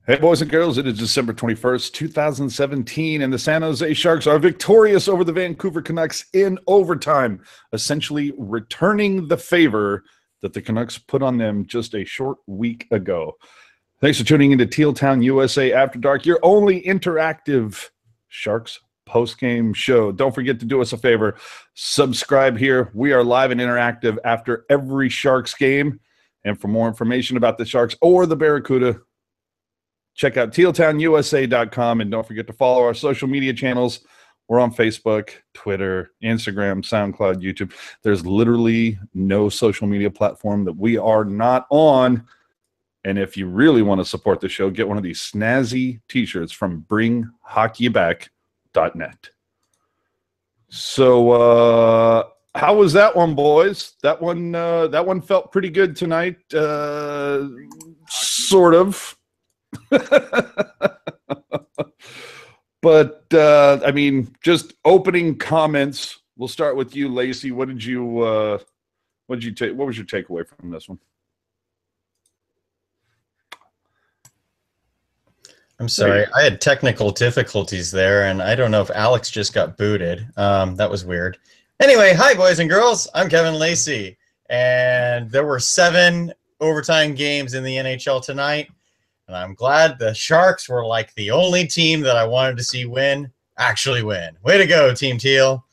Hey, boys and girls, it is December 21st, 2017, and the San Jose Sharks are victorious over the Vancouver Canucks in overtime, essentially returning the favor that the Canucks put on them just a short week ago. Thanks for tuning into Teal Town USA After Dark, your only interactive Sharks post-game show. Don't forget to do us a favor. Subscribe here. We are live and interactive after every Sharks game. And for more information about the Sharks or the Barracuda, check out tealtownusa.com, and don't forget to follow our social media channels. We're on Facebook, Twitter, Instagram, SoundCloud, YouTube. There's literally no social media platform that we are not on. And if you really want to support the show, get one of these snazzy t-shirts from bringhockeyback.net. So how was that one, boys? That one felt pretty good tonight. Sort of. But I mean, just opening comments. We'll start with you, Lacy. What did you take? What was your takeaway from this one? I'm sorry, I had technical difficulties there, and I don't know if Alex just got booted. That was weird. Anyway, hi, boys and girls. I'm Kevin Lacy, and there were 7 overtime games in the NHL tonight. And I'm glad the Sharks were like the only team that I wanted to see actually win. Way to go, Team Teal.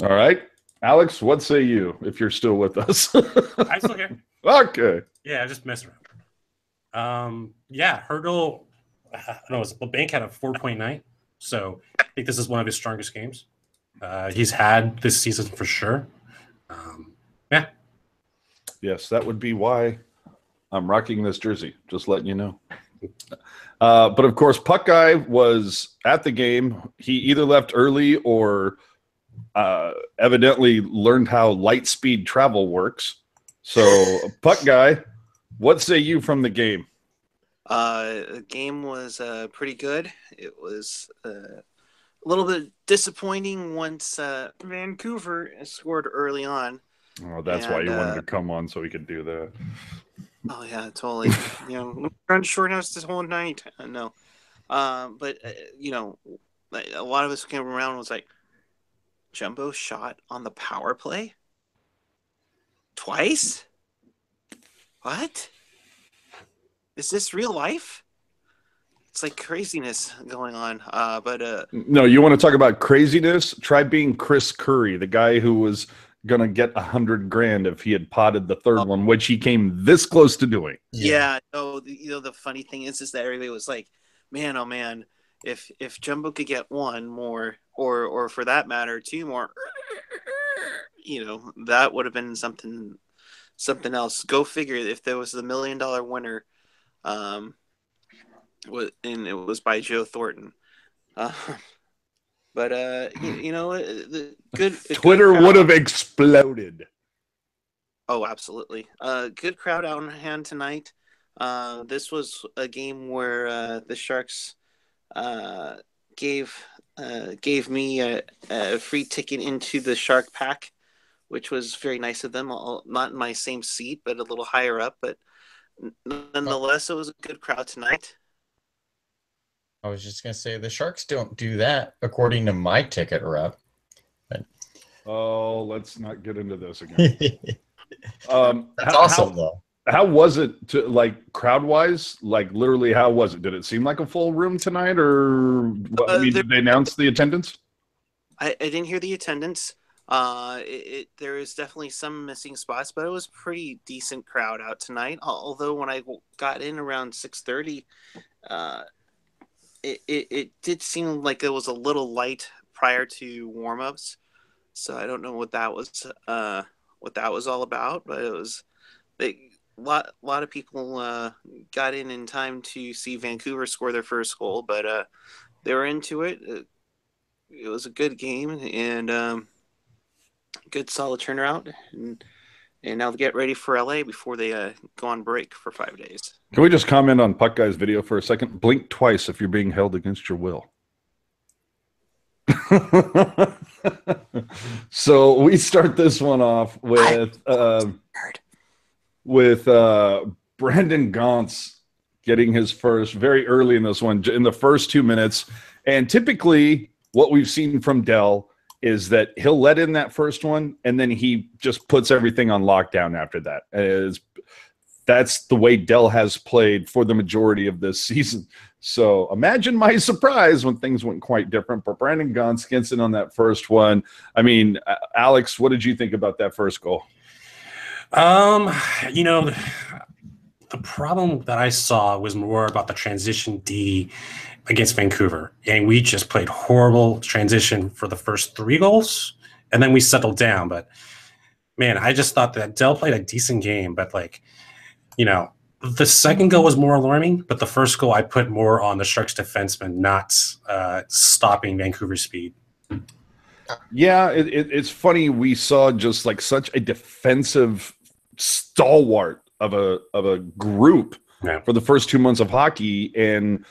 All right. Alex, what say you if you're still with us? I'm still here. Okay. Yeah, I just messed around. Yeah, Hurdle, I don't know, the bank had a 4.9. So I think this is one of his strongest games he's had this season for sure. Yeah. Yes, that would be why I'm rocking this jersey, just letting you know. But, of course, Puck Guy was at the game. He either left early or evidently learned how light speed travel works. So, Puck Guy, what say you from the game? The game was pretty good. It was a little bit disappointing once Vancouver scored early on. Oh, that's why you wanted to come on so we could do that. Oh yeah, totally. Run short house this whole night. No, but a lot of us came around and was like, Jumbo shot on the power play twice. What? Is this real life? It's like craziness going on. No, you want to talk about craziness? Try being Chris Curry, the guy who was gonna get $100,000 if he had potted the third one, which he came this close to doing. Yeah. The funny thing is that everybody was like, man, oh man, if Jumbo could get one more, or for that matter, 2 more, that would have been something else. Go figure. If there was the $1 million winner, and it was by Joe Thornton. But the good Twitter would have exploded. Oh, absolutely. Good crowd out on hand tonight. This was a game where the Sharks gave me a free ticket into the Shark Pack, which was very nice of them. Not in my same seat, but a little higher up. But nonetheless, it was a good crowd tonight. I was just going to say the Sharks don't do that according to my ticket rep. But... Oh, let's not get into this again. That's awesome, though. How was it crowd-wise? Like, literally, how was it? Did it seem like a full room tonight, or did they announce the attendance? I didn't hear the attendance. There is definitely some missing spots, but it was a pretty decent crowd out tonight. Although when I got in around 6:30, it did seem like it was a little light prior to warm-ups, so I don't know what that was all about. But it was a lot of people got in time to see Vancouver score their first goal, but they were into it. It was a good game and good solid turnaround, and now get ready for LA before they go on break for 5 days. Can we just comment on Puck Guy's video for a second? Blink twice if you're being held against your will. So we start this one off with Brandon Gauntz getting his first very early in this one, in the first 2 minutes. And typically what we've seen from Dell is that he'll let in that first one, and then he just puts everything on lockdown after that. That's the way Dell has played for the majority of this season. So imagine my surprise when things went quite different. But Brandon Gauntz gets in on that first one. I mean, Alex, what did you think about that first goal? You know, the problem that I saw was more about the transition D against Vancouver. And we just played horrible transition for the first 3 goals, and then we settled down. But, man, I just thought that Dell played a decent game. But, like, you know, the second goal was more alarming, but the first goal I put more on the Sharks defenseman not stopping Vancouver's speed. Yeah, it's funny. We saw just like such a defensive stalwart of a group for the first 2 months of hockey, and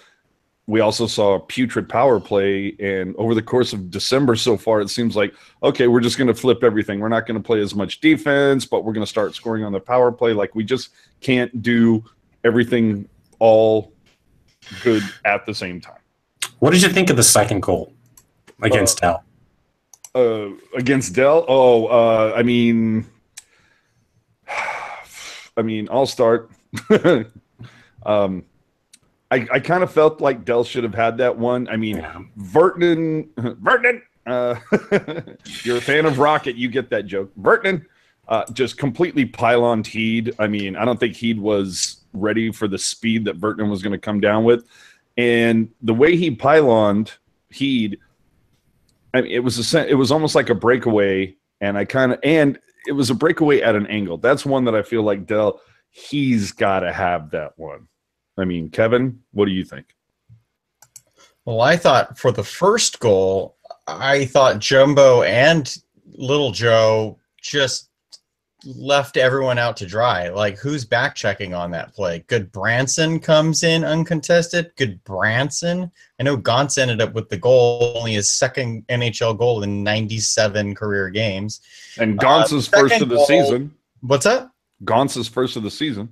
we also saw a putrid power play. And over the course of December so far, it seems like, okay, we're just going to flip everything. We're not going to play as much defense, but we're going to start scoring on the power play. Like, we just can't do everything all good at the same time. What did you think of the second goal against Dell? Against Dell? I mean, I'll start. I kind of felt like Dell should have had that one. I mean, Vertanen, you're a fan of Rocket, you get that joke. Vertanen just completely pyloned Heed. I mean, I don't think Heed was ready for the speed that Vertanen was going to come down with. And the way he pyloned Heed, I mean, it was almost like a breakaway, and it was a breakaway at an angle. That's one that I feel like Dell, he's got to have that one. I mean, Kevin, what do you think? Well, I thought for the first goal, I thought Jumbo and Little Joe just left everyone out to dry. Like, who's back checking on that play? Good Branson comes in uncontested. Good Branson. I know Gauntz ended up with the goal, only his second NHL goal in 97 career games. And Gauntz's first of the season. What's that? Gauntz's first of the season.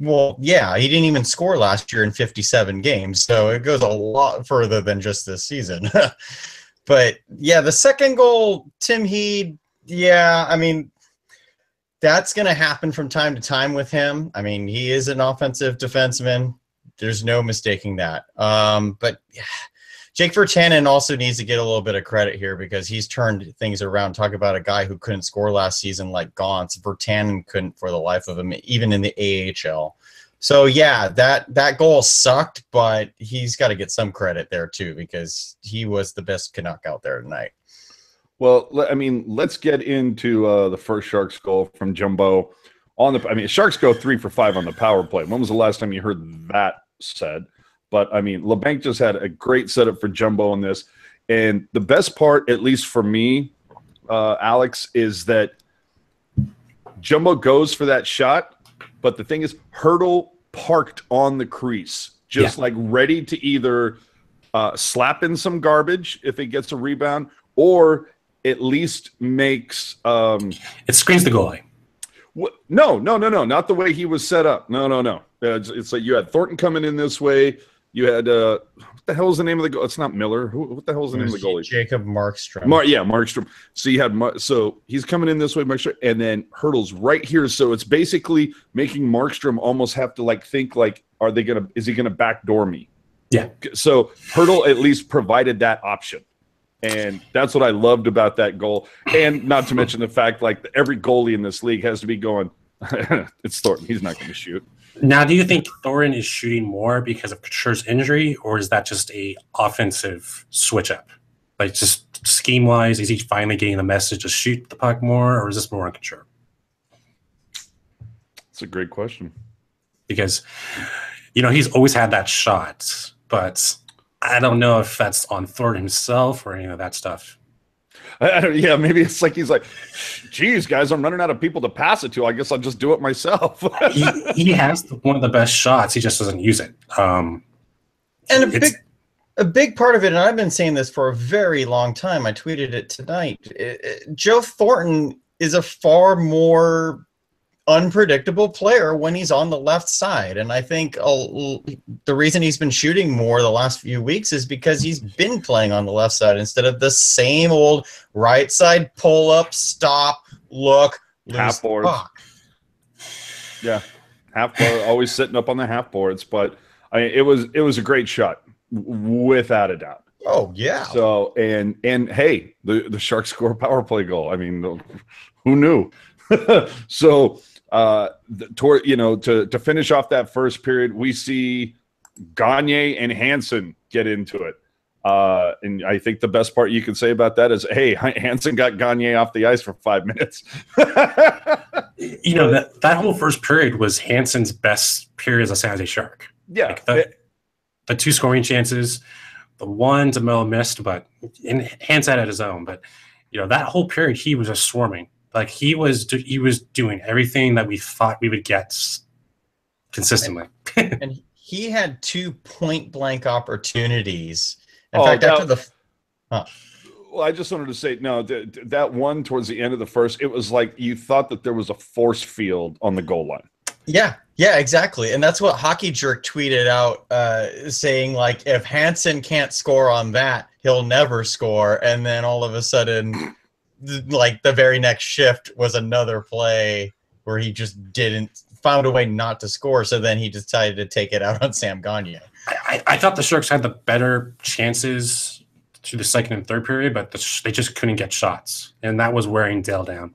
Well, yeah, he didn't even score last year in 57 games, so it goes a lot further than just this season. But, yeah, the second goal, Tim Heed, yeah, I mean, that's going to happen from time to time with him. I mean, he is an offensive defenseman. There's no mistaking that. But yeah, Jake Virtanen also needs to get a little bit of credit here because he's turned things around. Talk about a guy who couldn't score last season like Gauntz. Virtanen couldn't for the life of him, even in the AHL. So, yeah, that goal sucked, but he's got to get some credit there too because he was the best Canuck out there tonight. Well, I mean, let's get into the first Sharks goal from Jumbo. Sharks go 3 for 5 on the power play. When was the last time you heard that said? But, I mean, LeBanc just had a great setup for Jumbo on this. And the best part, at least for me, Alex, is that Jumbo goes for that shot. But the thing is, Hurdle parked on the crease, just like ready to either slap in some garbage if it gets a rebound or at least makes it screens the goalie. No, not the way he was set up. No. It's like you had Thornton coming in this way. You had what the hell is the name of the goal? It's not Miller. What the hell is the name of the goalie? Jacob Markstrom. Markstrom. So you had so he's coming in this way, Markstrom, and then Hurdle's right here. So it's basically making Markstrom almost have to think is he gonna backdoor me? Yeah. So Hurdle at least provided that option. And that's what I loved about that goal. And not to mention the fact, every goalie in this league has to be going, it's Thornton. He's not going to shoot. Now, do you think Thornton is shooting more because of Couture's injury, or is that just a offensive switch-up? Like, just scheme-wise, is he finally getting the message to shoot the puck more, or is this more on Couture? That's a great question. Because, he's always had that shot, but I don't know if that's on Thornton himself or any of that stuff. Maybe it's like he's like, geez, guys, I'm running out of people to pass it to. I guess I'll just do it myself. he has one of the best shots. He just doesn't use it. And a big part of it, and I've been saying this for a very long time, I tweeted it tonight, Joe Thornton is a far more unpredictable player when he's on the left side. And I think the reason he's been shooting more the last few weeks is because he's been playing on the left side instead of the same old right side pull up, stop, look, half boards. Yeah, half board, always sitting up on the half boards. But it was a great shot, without a doubt. Oh yeah. So and hey, the Sharks score a power play goal. I mean, who knew? So to finish off that first period, we see Gagne and Hansen get into it. And I think the best part you can say about that is, hey, Hansen got Gagne off the ice for 5 minutes. That whole first period was Hansen's best period as a San Jose Shark. Yeah. Like the 2 scoring chances, the one DeMello missed, but Hansen had his own. But, that whole period, he was just swarming. Like he was doing everything that we thought we would get consistently. And he had 2 point-blank opportunities. In fact, after the well, I just wanted to say, no, that one towards the end of the first, it was like you thought that there was a force field on the goal line. Yeah, exactly. And that's what Hockey Jerk tweeted out, saying, like, if Hansen can't score on that, he'll never score. And then all of a sudden, like, the very next shift was another play where he just found a way not to score. So then he decided to take it out on Sam Gagne. I thought the Sharks had the better chances through the second and third period, but they just couldn't get shots. And that was wearing Dale down.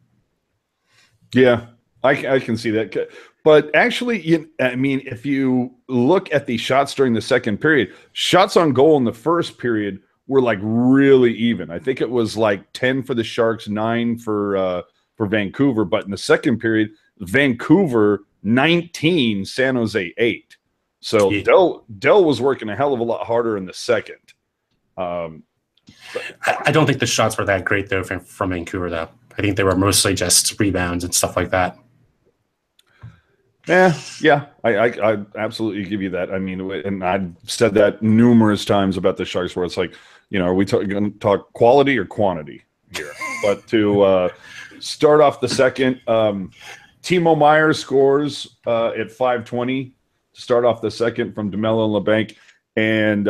Yeah, I can see that. But actually, if you look at the shots during the second period, shots on goal in the first period were like really even. I think it was like 10 for the Sharks, 9 for Vancouver. But in the second period, Vancouver 19, San Jose 8. So yeah. Dell was working a hell of a lot harder in the second. I don't think the shots were that great though from Vancouver though. I think they were mostly just rebounds and stuff like that. Yeah, I absolutely give you that. I mean, and I've said that numerous times about the Sharks, where it's like, are we going to talk quality or quantity here? But to start off the second, Timo Meier scores at 5:20 to start off the second from DeMello and LeBanc, and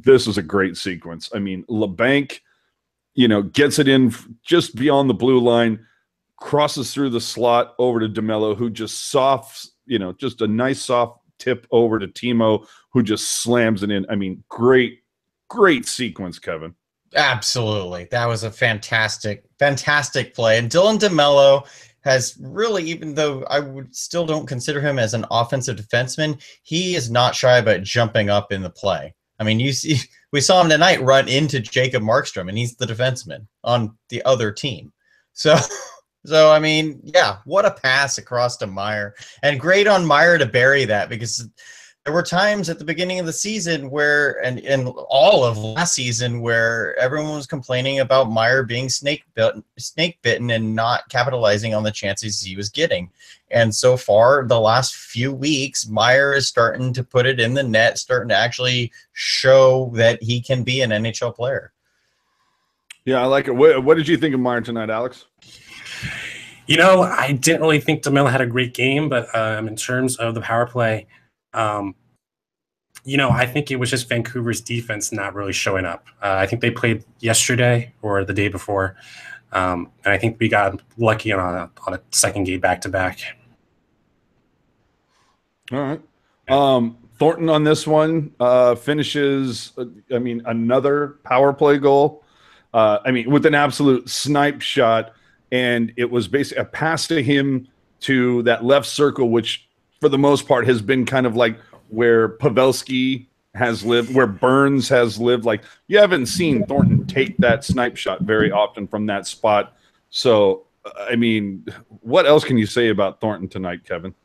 this was a great sequence. I mean, LeBanc, gets it in just beyond the blue line, crosses through the slot over to DeMello, who just just a nice soft tip over to Timo, who just slams it in. I mean, great sequence, Kevin. Absolutely. That was a fantastic play. And Dylan DeMello has really, even though I still don't consider him as an offensive defenseman, he is not shy about jumping up in the play. I mean, we saw him tonight run into Jacob Markstrom, and he's the defenseman on the other team. So I mean, yeah, what a pass across to Meier. And great on Meier to bury that, because there were times at the beginning of the season where, and all of last season, where everyone was complaining about Meier being snake bitten and not capitalizing on the chances he was getting. And so far, the last few weeks, Meier is starting to put it in the net, starting to actually show that he can be an NHL player. Yeah, I like it. What did you think of Meier tonight, Alex? I didn't really think DeMello had a great game, but in terms of the power play, I think it was just Vancouver's defense not really showing up. I think they played yesterday or the day before, and I think we got lucky on a second game back-to-back. All right. Thornton on this one finishes, another power play goal. With an absolute snipe shot. And it was basically a pass to him to that left circle, which for the most part has been kind of like where Pavelski has lived, where Burns has lived. Like, you haven't seen Thornton take that snipe shot very often from that spot. So, what else can you say about Thornton tonight, Kevin?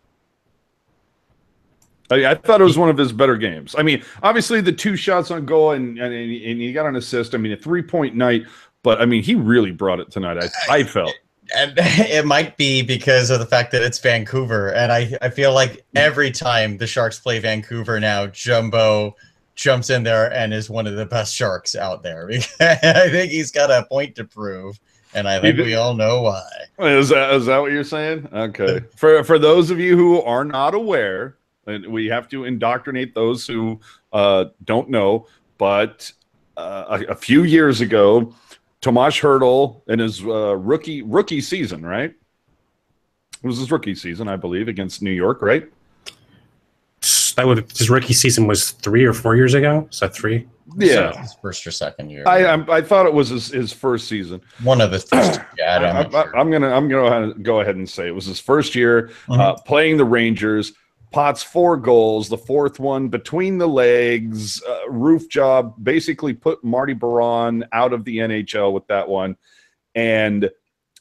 I thought it was one of his better games. Obviously the 2 shots on goal and he got an assist. A 3-point night. But, he really brought it tonight, I felt. And it might be because of the fact that it's Vancouver. And I feel like every time the Sharks play Vancouver now, Jumbo jumps in there and is one of the best Sharks out there. I think he's got a point to prove. and I think we all know why. Is that what you're saying? Okay. For those of you who are not aware, and we have to indoctrinate those who don't know, but a few years ago, Tomas Hertl in his rookie season, right? It was his rookie season, I believe, against New York, right? His rookie season was 3 or 4 years ago. So 3. Yeah, so his first or second year. I thought it was his first season. One of the first. Yeah, I'm gonna go ahead and say it was his first year playing the Rangers. Potts 4 goals, the fourth one between the legs, roof job. Basically, put Marty Baron out of the NHL with that one. And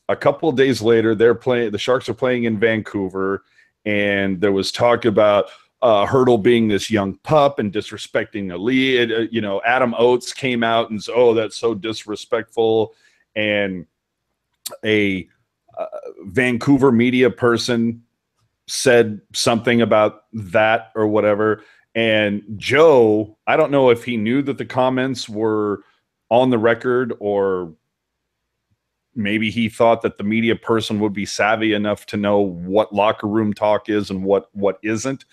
a couple of days later, the Sharks are playing in Vancouver, and there was talk about Hertl being this young pup and disrespecting the lead. Adam Oates came out and said, "Oh, that's so disrespectful," and a Vancouver media person said something about that or whatever. And Joe, I don't know if he knew that the comments were on the record, or maybe he thought that the media person would be savvy enough to know what locker room talk is and what isn't.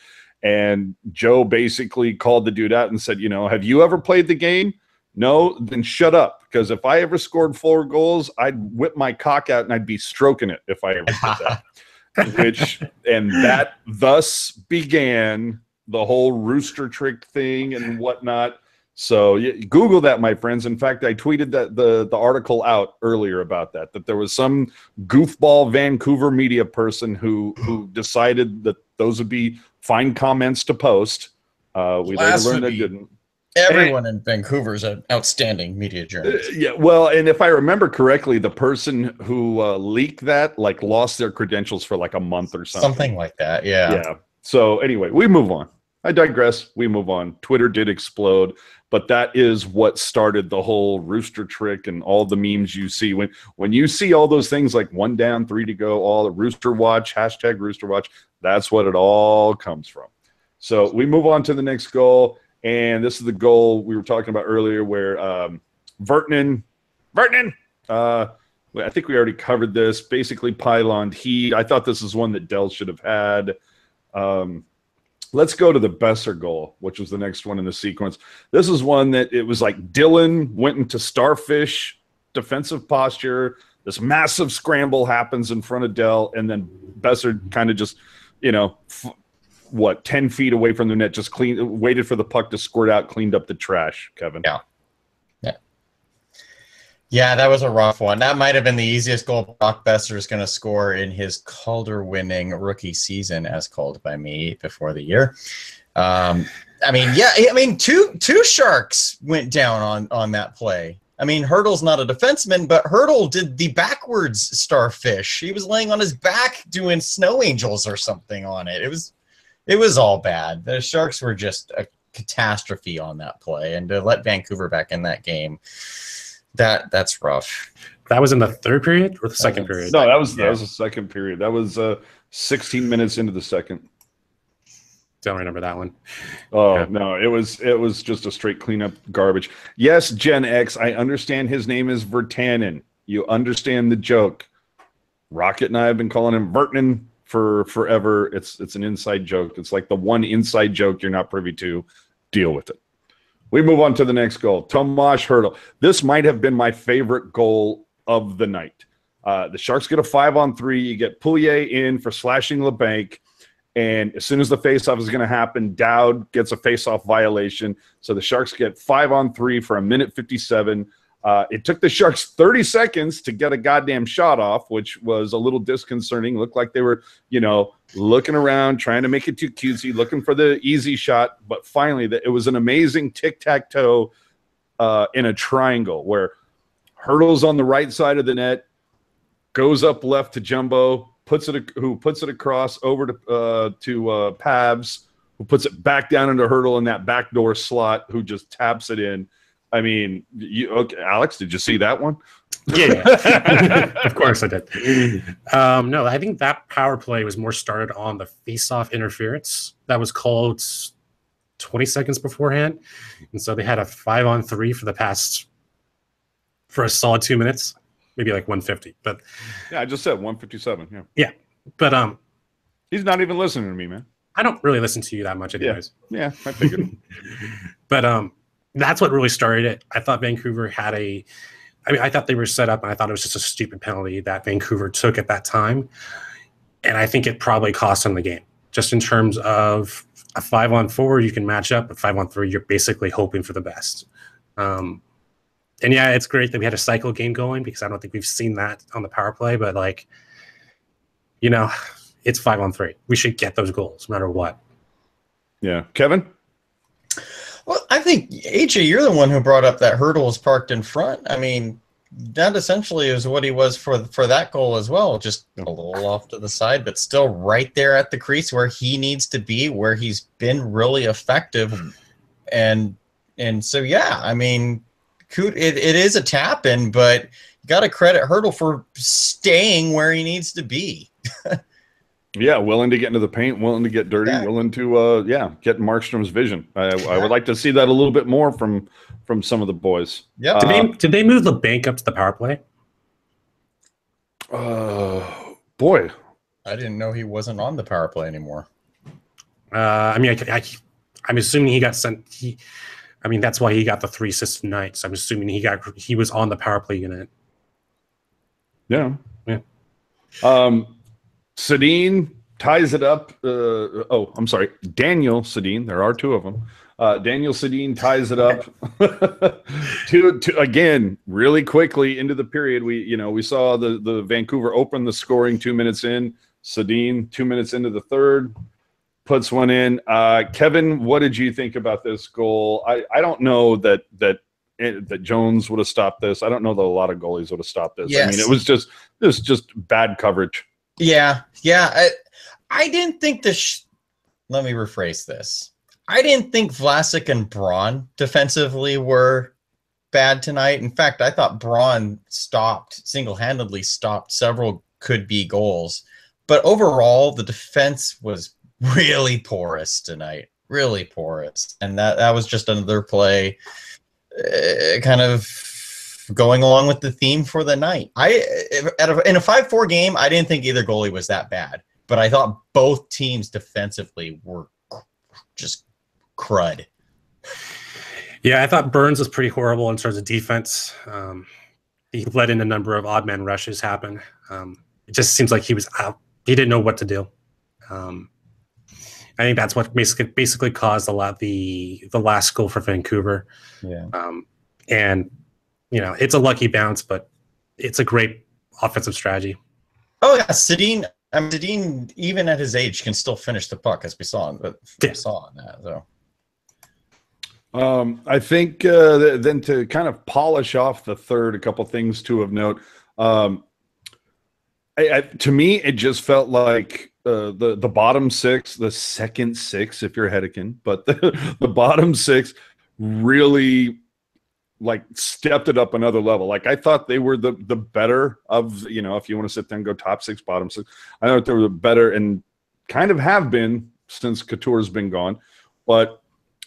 And Joe basically called the dude out and said, have you ever played the game? No, then shut up. Because if I ever scored 4 goals, I'd whip my cock out and I'd be stroking it if I ever did that. That thus began the whole rooster trick thing and whatnot. So Google that, my friends. In fact, I tweeted that the article out earlier about that there was some goofball Vancouver media person who decided that those would be fine comments to post. We later learned they didn't. Everyone in Vancouver is an outstanding media journalist. Yeah, well, and if I remember correctly, the person who leaked that lost their credentials for a month or something. Something like that, yeah. Yeah. So anyway, we move on. I digress. We move on. Twitter did explode, but that is what started the whole rooster trick and all the memes you see. When you see all those things like 1 down, 3 to go, all the rooster watch, hashtag rooster watch, that's what it all comes from. So we move on to the next goal. And this is the goal we were talking about earlier where Vertinen, I think we already covered this, basically pyloned heat. I thought this is one that Dell should have had. Let's go to the Besser goal, which was the next one in the sequence. This is one that it was like Dylan went into starfish defensive posture. This massive scramble happens in front of Dell, and then Besser kind of just, 10 feet away from the net, just waited for the puck to squirt out, cleaned up the trash, Kevin. Yeah, that was a rough one. That might have been the easiest goal Brock Besser is going to score in his Calder-winning rookie season, as called by me before the year. Two Sharks went down on that play. I mean, Hertl's not a defenseman, but Hertl did the backwards starfish. He was laying on his back doing snow angels or something on it. It was all bad. The Sharks were just a catastrophe on that play, and to let Vancouver back in that game, that's rough. That was in the third period or the second period? No, that was the second period. That was 16 minutes into the second. Don't remember that one. Oh, yeah. No, it was just a straight cleanup garbage. Yes, Gen X, I understand his name is Vertanen. You understand the joke. Rocket and I have been calling him Vertinen for forever. It's an inside joke. It's like the one inside joke you're not privy to. Deal with it. We move on to the next goal. Tomas Hertl. This might have been my favorite goal of the night. The Sharks get a 5-on-3. You get Pouliot in for slashing LeBanc. And as soon as the faceoff is going to happen, Dowd gets a faceoff violation. So the Sharks get 5-on-3 for 1:57. It took the Sharks 30 seconds to get a goddamn shot off, which was a little disconcerting. Looked like they were, looking around, trying to make it too cutesy, looking for the easy shot. But finally, it was an amazing tic-tac-toe in a triangle where Hertl's on the right side of the net, goes up left to Jumbo, who puts it across over to Pabs, who puts it back down into Hertl in that backdoor slot, who just taps it in. I mean, Alex, did you see that one? Yeah. Of course I did. No, I think that power play was more started on the face-off interference that was called 20 seconds beforehand. And so they had a 5-on-3 for a solid 2 minutes. maybe like 150. But yeah, I just said 157. Yeah. Yeah. But he's not even listening to me, man. I don't really listen to you that much anyways. Yeah, I figured. But that's what really started it. I thought Vancouver had I thought they were set up, and I thought it was just a stupid penalty that Vancouver took at that time. And I think it probably cost them the game. Just in terms of a 5-on-4, you can match up. A 5-on-3, you're basically hoping for the best. And yeah, it's great that we had a cycle game going, because I don't think we've seen that on the power play. But like, you know, it's 5-on-3. We should get those goals no matter what. Yeah, Kevin. Well, I think AJ, you're the one who brought up that Hurdle was parked in front. I mean, that essentially is what he was for that goal as well. Just a little off to the side, but still right there at the crease where he needs to be, where he's been really effective. And so, yeah, I mean, it is a tap in, but you got to credit Hurdle for staying where he needs to be. Yeah, willing to get into the paint, willing to get dirty, willing to get Markstrom's vision. I would like to see that a little bit more from some of the boys. Yeah. Did they move the bank up to the power play? Boy, I didn't know he wasn't on the power play anymore. I mean, I'm assuming he got sent. I mean, that's why he got the 3 assists tonight. So I'm assuming he was on the power play unit. Yeah. Yeah. Sedin ties it up. I'm sorry. Daniel Sedin. There are 2 of them. Daniel Sedin ties it up to again really quickly into the period. We saw the Vancouver open the scoring 2 minutes in. Sedin 2 minutes into the third puts one in. Kevin, what did you think about this goal? I don't know that Jones would have stopped this. I don't know that a lot of goalies would have stopped this. Yes. I mean, it was just bad coverage. Yeah. I didn't think let me rephrase this. I didn't think Vlasic and Braun defensively were bad tonight. In fact, I thought Braun single-handedly stopped several could-be goals. But overall, the defense was really porous tonight. Really porous. And that was just another play kind of going along with the theme for the night. In a 5-4 game, I didn't think either goalie was that bad. But I thought both teams defensively were just crud. Yeah, I thought Burns was pretty horrible in terms of defense. He let in a number of odd man rushes happen. It just seems like he was out. He didn't know what to do. I think that's what basically caused a lot the last goal for Vancouver. Yeah. And it's a lucky bounce, but it's a great offensive strategy. Oh yeah, Sedin. Sedin, even at his age, can still finish the puck, as we saw on that. So. I think then to kind of polish off the third, a couple things to of note. To me, it just felt like the bottom 6, the second 6, if you're Hedekin, but the bottom 6 really like stepped it up another level. Like I thought they were the better of, if you want to sit there and go top 6, bottom 6, I thought they were the better and kind of have been since Couture's been gone. But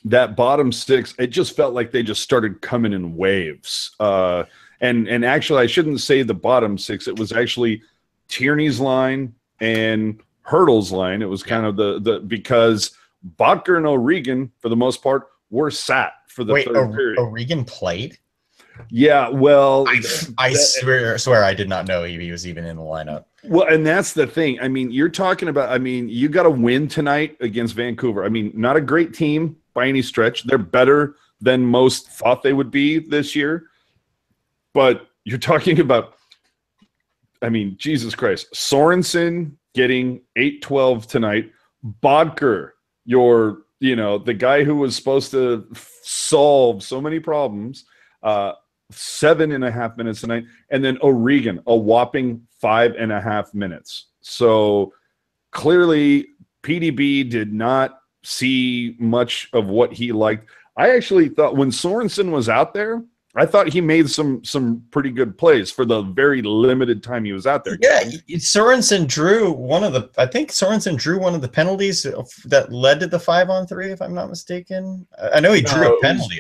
that bottom 6, it just felt like they just started coming in waves. And actually, I shouldn't say the bottom 6. It was actually Tierney's line and Hurdle's line. It was kind of because Bodker and O'Regan, for the most part, were sat for the third period. O'Regan played? Yeah, well, I swear I did not know he was even in the lineup. Well, and that's the thing. I mean, you're talking about, you got to win tonight against Vancouver. I mean, not a great team by any stretch. They're better than most thought they would be this year. But you're talking about, Jesus Christ, Sorensen getting 8-12 tonight. Bodker, the guy who was supposed to solve so many problems, 7.5 minutes tonight, and then O'Regan, a whopping 5.5 minutes. So clearly PDB did not see much of what he liked. I actually thought when Sorensen was out there, I thought he made some pretty good plays for the very limited time he was out there. Yeah, Sorensen drew one of the penalties that led to the 5-on-3, if I'm not mistaken. I know he drew a penalty.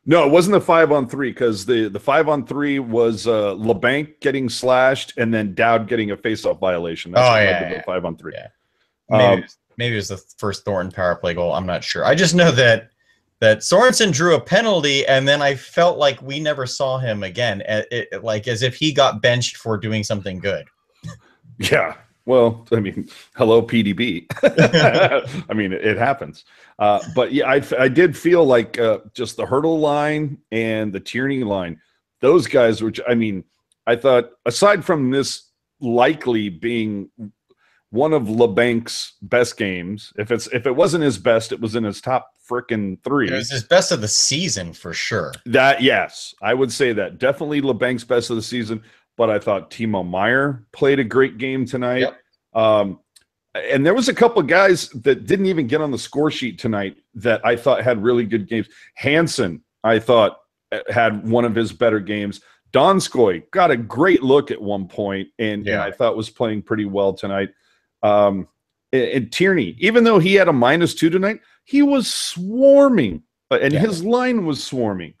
No, it wasn't the 5-on-3 because the 5-on-3 was LeBanc getting slashed and then Dowd getting a faceoff violation. That's what led to the 5-on-3. Yeah. Maybe it was the first Thornton power play goal. I'm not sure. I just know that Sorensen drew a penalty, and then I felt like we never saw him again, like as if he got benched for doing something good. Yeah. Well, I mean, hello, PDB. I mean, it happens. But yeah, I did feel like just the Hurdle line and the Tierney line, those guys, which I mean, I thought aside from this likely being one of LeBanc's best games, if it wasn't his best, it was in his top frickin' 3. It was his best of the season for sure. Yes, I would say that. Definitely LeBanc's best of the season. But I thought Timo Meier played a great game tonight. Yep. And there was a couple of guys that didn't even get on the score sheet tonight that I thought had really good games. Hansen, I thought, had one of his better games. Donskoy got a great look at one point, and I thought was playing pretty well tonight. And Tierney, even though he had a -2 tonight, he was swarming, and his line was swarming.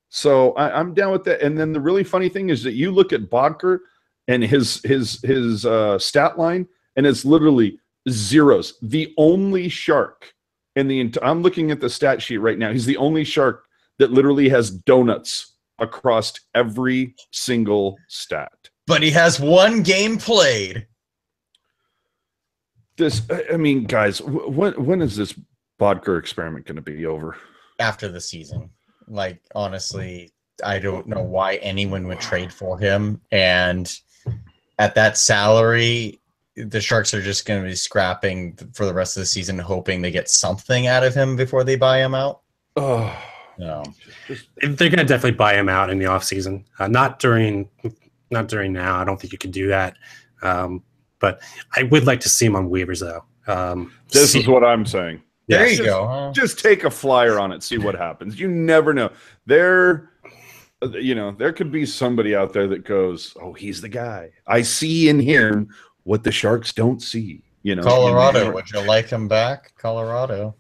So I'm down with that. And then the really funny thing is that you look at Bodker and his stat line, and it's literally zeros. The only Shark in the I'm looking at the stat sheet right now. He's the only Shark that literally has donuts across every single stat. But he has one game played. I mean, guys, when is this Bodker experiment going to be over? After the season. Like, honestly, I don't know why anyone would trade for him. And at that salary, the Sharks are just going to be scrapping for the rest of the season, hoping they get something out of him before they buy him out. Oh, no. They're going to definitely buy him out in the offseason. Not during now. I don't think you can do that. But I would like to see him on waivers, though. This is what I'm saying. There you go. Huh? Just take a flyer on it, see what happens. You never know. There could be somebody out there that goes, "Oh, he's the guy. I see in him what the Sharks don't see." Colorado. Would you like him back, Colorado?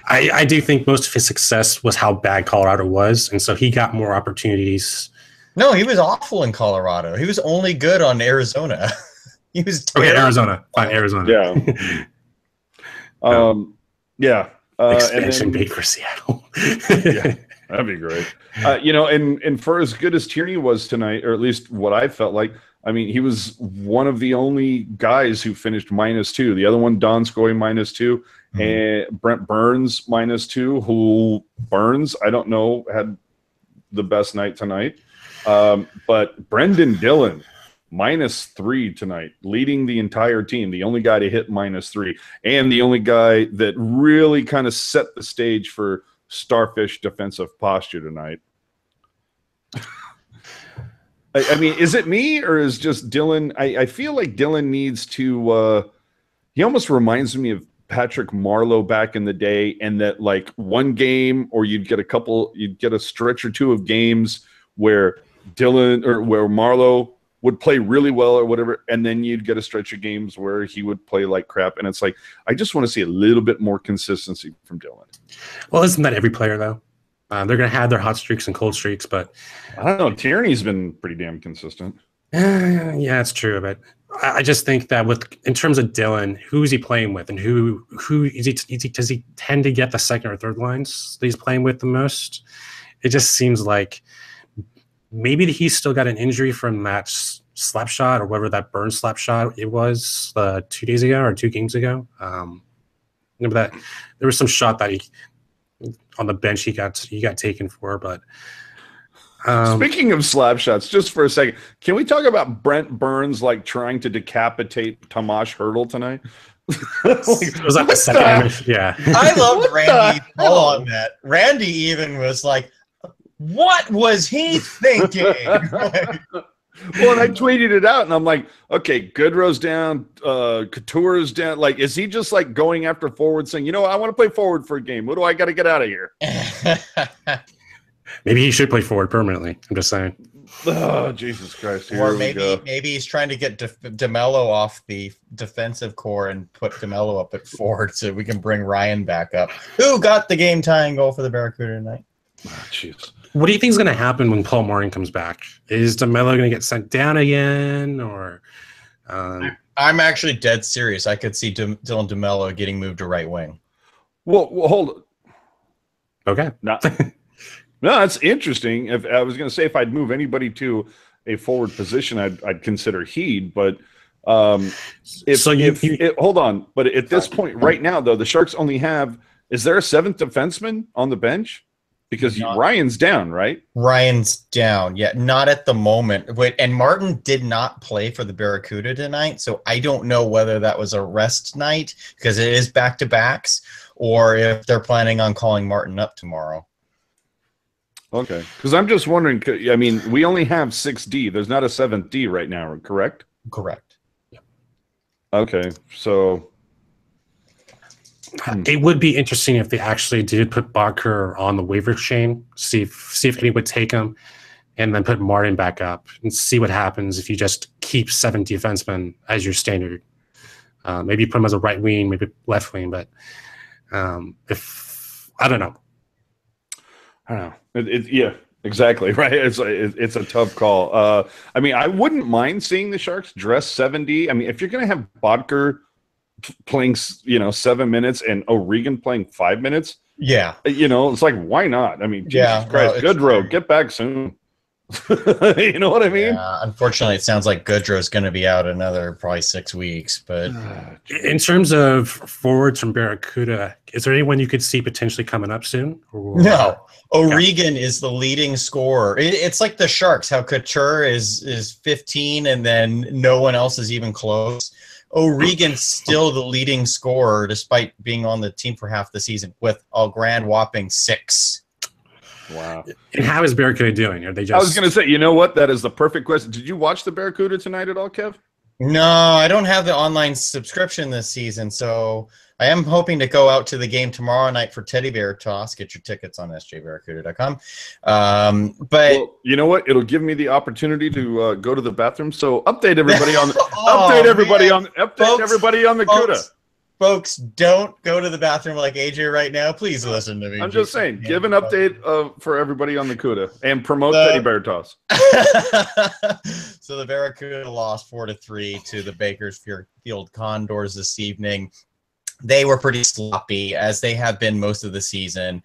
I do think most of his success was how bad Colorado was, and so he got more opportunities. No, he was awful in Colorado. He was only good on Arizona. He was terrible. Okay, Arizona. Fine, Arizona. Yeah. Expansion bait for Seattle. Yeah, that'd be great. And for as good as Tierney was tonight, or at least what I felt like, I mean, he was one of the only guys who finished -2. The other one, Donskoy, -2, and Brent Burns -2. Who Burns, I don't know, had the best night tonight. But Brendan Dillon, -3 tonight, leading the entire team, the only guy to hit -3, and the only guy that really kind of set the stage for Starfish defensive posture tonight. I mean, is it me or is just Dillon? I feel like Dillon needs to he almost reminds me of Patrick Marleau back in the day, and that like one game, or you'd get a stretch or two of games where Dillon or where Marleau would play really well or whatever, and then you'd get a stretch of games where he would play like crap. And it's like, I just want to see a little bit more consistency from Dillon. Well, isn't that every player, though? They're going to have their hot streaks and cold streaks, but I don't know. Tierney's been pretty damn consistent. Yeah, it's true. But I just think that in terms of Dillon, who is he playing with, and who is he? Does he tend to get the second or third lines that he's playing with the most? It just seems like maybe he's still got an injury from that slap shot, or whatever that burn slap shot it was 2 days ago or 2 games ago. Remember that there was some shot that he on the bench he got taken for. But speaking of slap shots, just for a second, can we talk about Brent Burns like trying to decapitate Tomas Hertl tonight? Was that the second? Yeah, I loved Randy on that. Randy even was like, what was he thinking? Well, and I tweeted it out, and I'm like, okay, Goodrow's down, Couture's down. Like, is he just like going after forward, saying, I want to play forward for a game. What do I got to get out of here? Maybe he should play forward permanently. I'm just saying. Oh, Jesus Christ! Or maybe he's trying to get DeMello off the defensive core and put DeMello up at forward so we can bring Ryan back up, who got the game-tying goal for the Barracuda tonight. Jeez. What do you think is going to happen when Paul Martin comes back? Is DeMello going to get sent down again, or? I'm actually dead serious. I could see Dylan DeMello getting moved to right wing. Well, hold on. Okay. No, that's interesting. If I was going to say if I'd move anybody to a forward position, I'd consider Heed. But hold on. But at this point, right now, though, the Sharks only have. Is there a seventh defenseman on the bench? Because Ryan's down, right? Ryan's down. Yeah, not at the moment. Wait, and Martin did not play for the Barracuda tonight, so I don't know whether that was a rest night because it is back-to-backs, or if they're planning on calling Martin up tomorrow. Okay, because I'm just wondering. I mean, we only have 6D. There's not a 7th D right now, correct? Correct. Yeah. Okay, so it would be interesting if they actually did put Barker on the waiver chain, see if anyone would take him, and then put Martin back up and see what happens if you just keep 7 defensemen as your standard. Maybe put him as a right wing, maybe left wing, but if I don't know. Yeah, exactly right. It's a tough call. I mean, I wouldn't mind seeing the Sharks dress 7D. I mean, if you're going to have Bodker playing 7 minutes and O'Regan playing 5 minutes, it's like, why not? I mean, Jesus Christ, Goodrow, get back soon. You know what I mean? Yeah, unfortunately, it sounds like Goodrow's going to be out another probably 6 weeks. But in terms of forwards from Barracuda, is there anyone you could see potentially coming up soon? No. O'Regan is the leading scorer. It's like the Sharks, how Couture is 15 and then no one else is even close. O'Regan's still the leading scorer despite being on the team for half the season with a grand whopping 6. Wow. And how is Barracuda doing? Are they just? I was going to say, you know what? That is the perfect question. Did you watch the Barracuda tonight at all, Kev? No, I don't have the online subscription this season, so I am hoping to go out to the game tomorrow night for Teddy Bear Toss. Get your tickets on sjbarracuda.com. But well, you know what? It'll give me the opportunity to go to the bathroom. So update everybody on everybody on the CUDA. Folks, don't go to the bathroom like AJ right now. Please listen to me. I'm just saying, give an update for everybody on the CUDA and promote Teddy Bear Toss. So the Barracuda lost 4-3 to the Bakersfield Condors this evening. They were pretty sloppy, as they have been most of the season.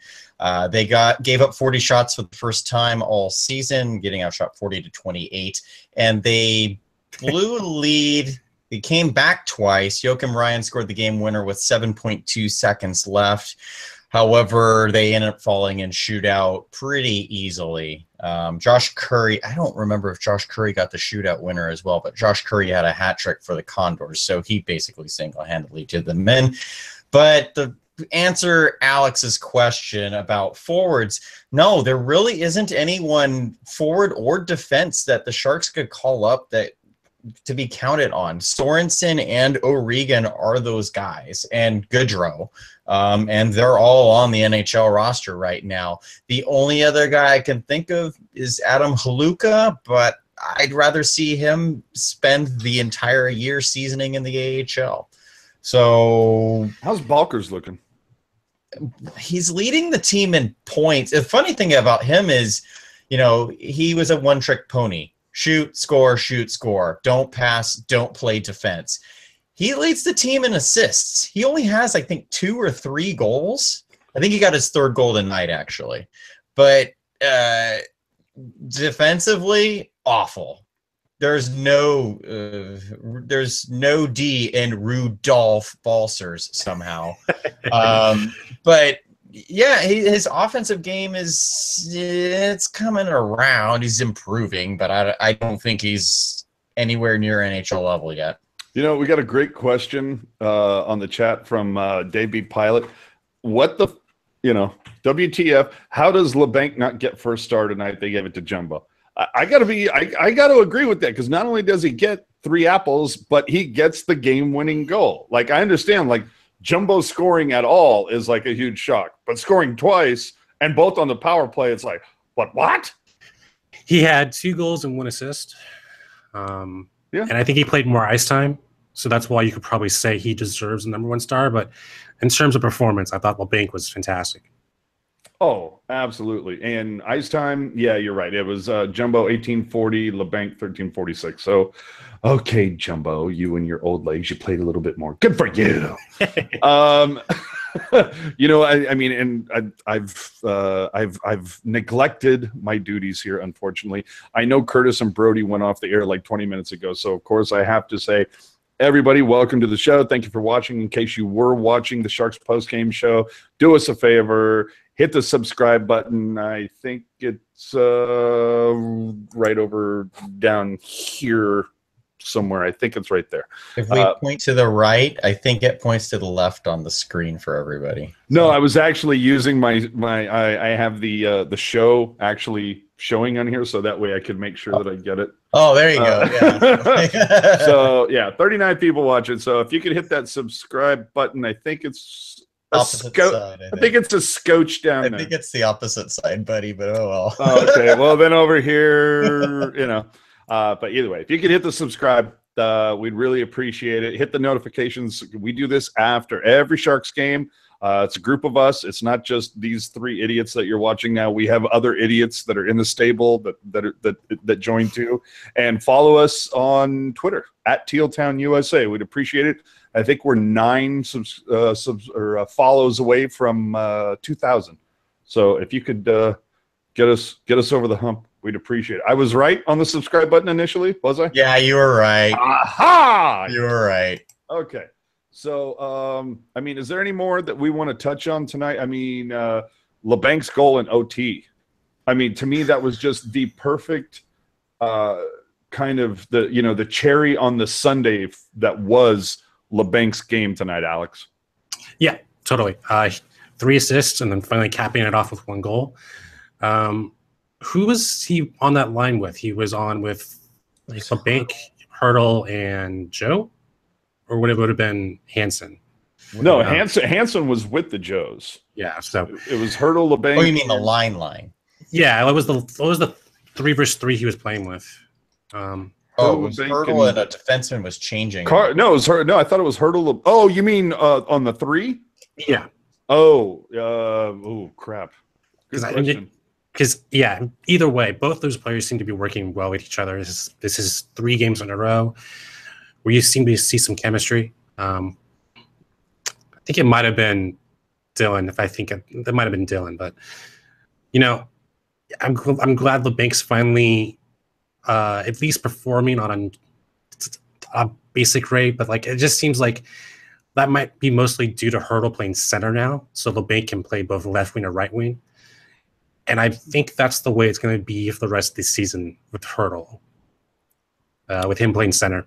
They gave up 40 shots for the first time all season, getting outshot 40-28, and they blew a lead. They came back twice. Joachim Ryan scored the game winner with 7.2 seconds left. However, they ended up falling in shootout pretty easily. Josh Curry, I don't remember if Josh Curry got the shootout winner as well, but Josh Curry had a hat trick for the Condors, so he basically single-handedly did them in. But to answer Alex's question about forwards, no, there really isn't anyone forward or defense that the Sharks could call up that to be counted on. Sorensen and O'Regan are those guys, and Goodrow, and they're all on the NHL roster right now. The only other guy I can think of is Adam Haluka, but I'd rather see him spend the entire year seasoning in the AHL. So how's Balkers looking? He's leading the team in points. The funny thing about him is, he was a one-trick pony. Shoot, score. Don't pass, don't play defense. He leads the team in assists. He only has, I think, 2 or 3 goals. I think he got his 3rd goal tonight, actually. But defensively, awful. There's no D in Rudolph Balsers somehow. But yeah, his offensive game it's coming around. He's improving, but I don't think he's anywhere near NHL level yet. We got a great question on the chat from Dave B. Pilot. What the, WTF? How does LeBanc not get first star tonight? They gave it to Jumbo. I got to agree with that, because not only does he get 3 apples, but he gets the game-winning goal. Like, I understand, like, Jumbo scoring at all is like a huge shock, but scoring twice and both on the power play, it's like, what? He had 2 goals and 1 assist. And I think he played more ice time, so that's why you could probably say he deserves the #1 star. But in terms of performance, I thought LeBanc was fantastic. Oh, absolutely. And ice time, yeah, you're right. It was Jumbo 1840, LeBanc 1346. So, okay, Jumbo, you and your old legs, you played a little bit more. Good for you. You know, I mean, and I've neglected my duties here, unfortunately. I know Curtis and Brody went off the air like 20 minutes ago, so of course I have to say, everybody, welcome to the show. Thank you for watching. In case you were watching the Sharks post-game show, do us a favor, hit the subscribe button. I think it's right over down here somewhere. I think it's right there. If we point to the right, I think it points to the left on the screen for everybody. No, I was actually using I have the show actually showing on here, so that way I could make sure that I get it. Oh, there you go. Yeah. So yeah, 39 people watching. So if you could hit that subscribe button, I think it's opposite side. I think it's a scotch down there. I think it's the opposite side, buddy. But oh well. Okay, well then over here, you know. But either way, if you could hit the subscribe, we'd really appreciate it. Hit the notifications. We do this after every Sharks game. It's a group of us. It's not just these three idiots that you're watching now. We have other idiots that are in the stable that join too. And follow us on Twitter at Tealtown USA. We'd appreciate it. I think we're 9 follows away from 2,000. So if you could get us over the hump, we'd appreciate it. I was right on the subscribe button initially, was I? Yeah, you were right. Aha! You were right. Okay. So, I mean, is there any more that we want to touch on tonight? I mean, LeBanc's goal in OT. I mean, to me, that was just the perfect kind of the cherry on the sundae that was LeBanc's game tonight, Alex. Yeah, totally. 3 assists and then finally capping it off with 1 goal. Who was he on that line with? He was on with LeBanc, Hurdle, and Joe? Or would have been Hansen? No, Hansen was with the Joes. Yeah, so it was Hurdle, LeBanc. Oh, you mean the line? Yeah, it was the 3 versus 3 he was playing with. It was Hurdle and a defenseman was changing. No, it was no. I thought it was Hurdle. Oh, you mean on the 3? Yeah. Oh, crap. Good question. Because either way, both those players seem to be working well with each other. This is 3 games in a row where you seem to see some chemistry. I think it might have been Dylan. That might have been Dylan, but I'm glad LeBanc's finally at least performing on a basic rate. But it just seems like that might be mostly due to Hurdle playing center now, so LeBanc can play both left wing or right wing. And I think that's the way it's going to be for the rest of the season with Hurdle, with him playing center.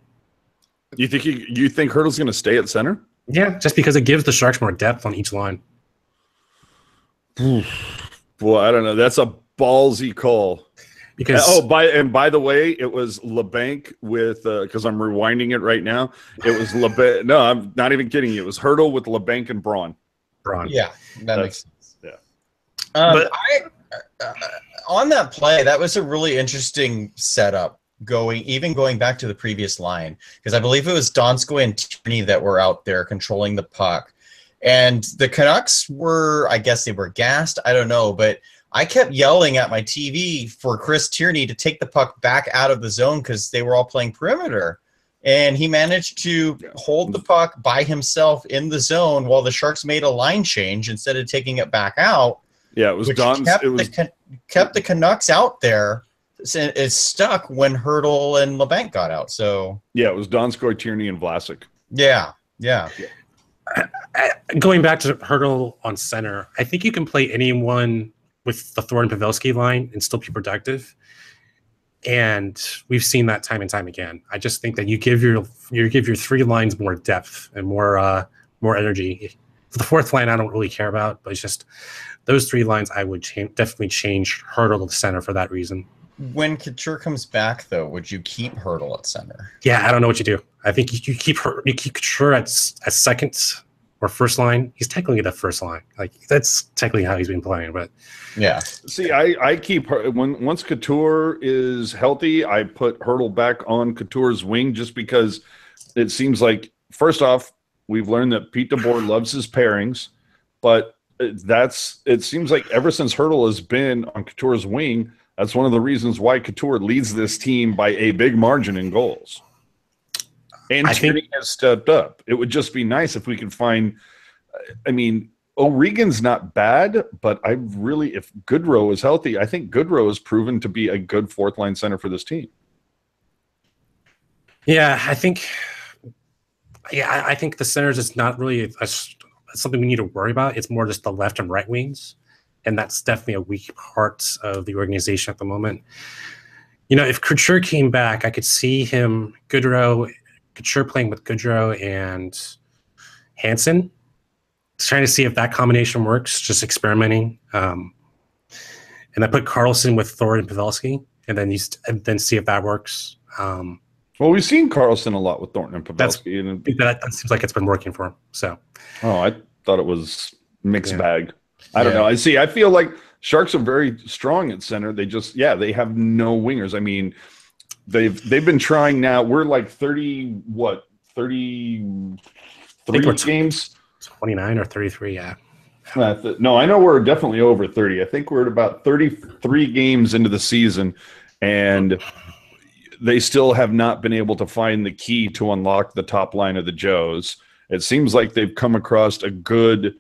You think Hurdle's going to stay at center? Yeah, just because it gives the Sharks more depth on each line. Boy, I don't know. That's a ballsy call. Because by the way, it was LeBanc with because I'm rewinding it right now. It was LeBanc. No, I'm not even kidding you. It was Hurdle with LeBanc and Braun. Yeah, that makes sense. Yeah. But on that play, that was a really interesting setup. Going back to the previous line, because I believe it was Donskoy and Tierney that were out there controlling the puck, and the Canucks were, I guess they were gassed. I don't know, but I kept yelling at my TV for Chris Tierney to take the puck back out of the zone because they were all playing perimeter, and he managed to hold the puck by himself in the zone while the Sharks made a line change instead of taking it back out. Yeah, it was Don's. Kept the Canucks out there. It's stuck when Hurdle and LeBanc got out. So yeah, it was Donskoy, Tierney, and Vlasic. Yeah. Going back to Hurdle on center, I think you can play anyone with the Thornton Pavelski line and still be productive. And we've seen that time and time again. I just think that you give your 3 lines more depth and more energy. The 4th line I don't really care about, but it's just those 3 lines I would definitely change Hurdle to center for that reason. When Couture comes back, though, would you keep Hurdle at center? Yeah, I don't know what you do. I think you keep Couture at second or first line. He's technically the first line. That's technically how he's been playing. But yeah, see, I keep once Couture is healthy, I put Hurdle back on Couture's wing just because it seems like, first off, we've learned that Pete DeBoer loves his pairings, but it seems like ever since Hurdle has been on Couture's wing, that's one of the reasons why Couture leads this team by a big margin in goals. And Tierney has stepped up. It would just be nice if we could find. I mean, O'Regan's not bad, but if Goodrow is healthy, I think Goodrow has proven to be a good fourth line center for this team. Yeah, I think the centers is not really something we need to worry about. It's more just the left and right wings, and that's definitely a weak part of the organization at the moment. If Couture came back, I could see him, Couture playing with Goodrow and Hansen, trying to see if that combination works, just experimenting. And I put Carlson with Thor and Pavelski, and then see if that works. Well, we've seen Carlson a lot with Thornton and Pavelski. That seems like it's been working for him. So, I thought it was mixed bag. I don't know. I feel like Sharks are very strong at center. They they have no wingers. I mean, they've been trying now. We're like 33 games. 29 or 33, yeah. No, I know we're definitely over 30. I think we're at about 33 games into the season, and they still have not been able to find the key to unlock the top line of the Joes. It seems like they've come across a good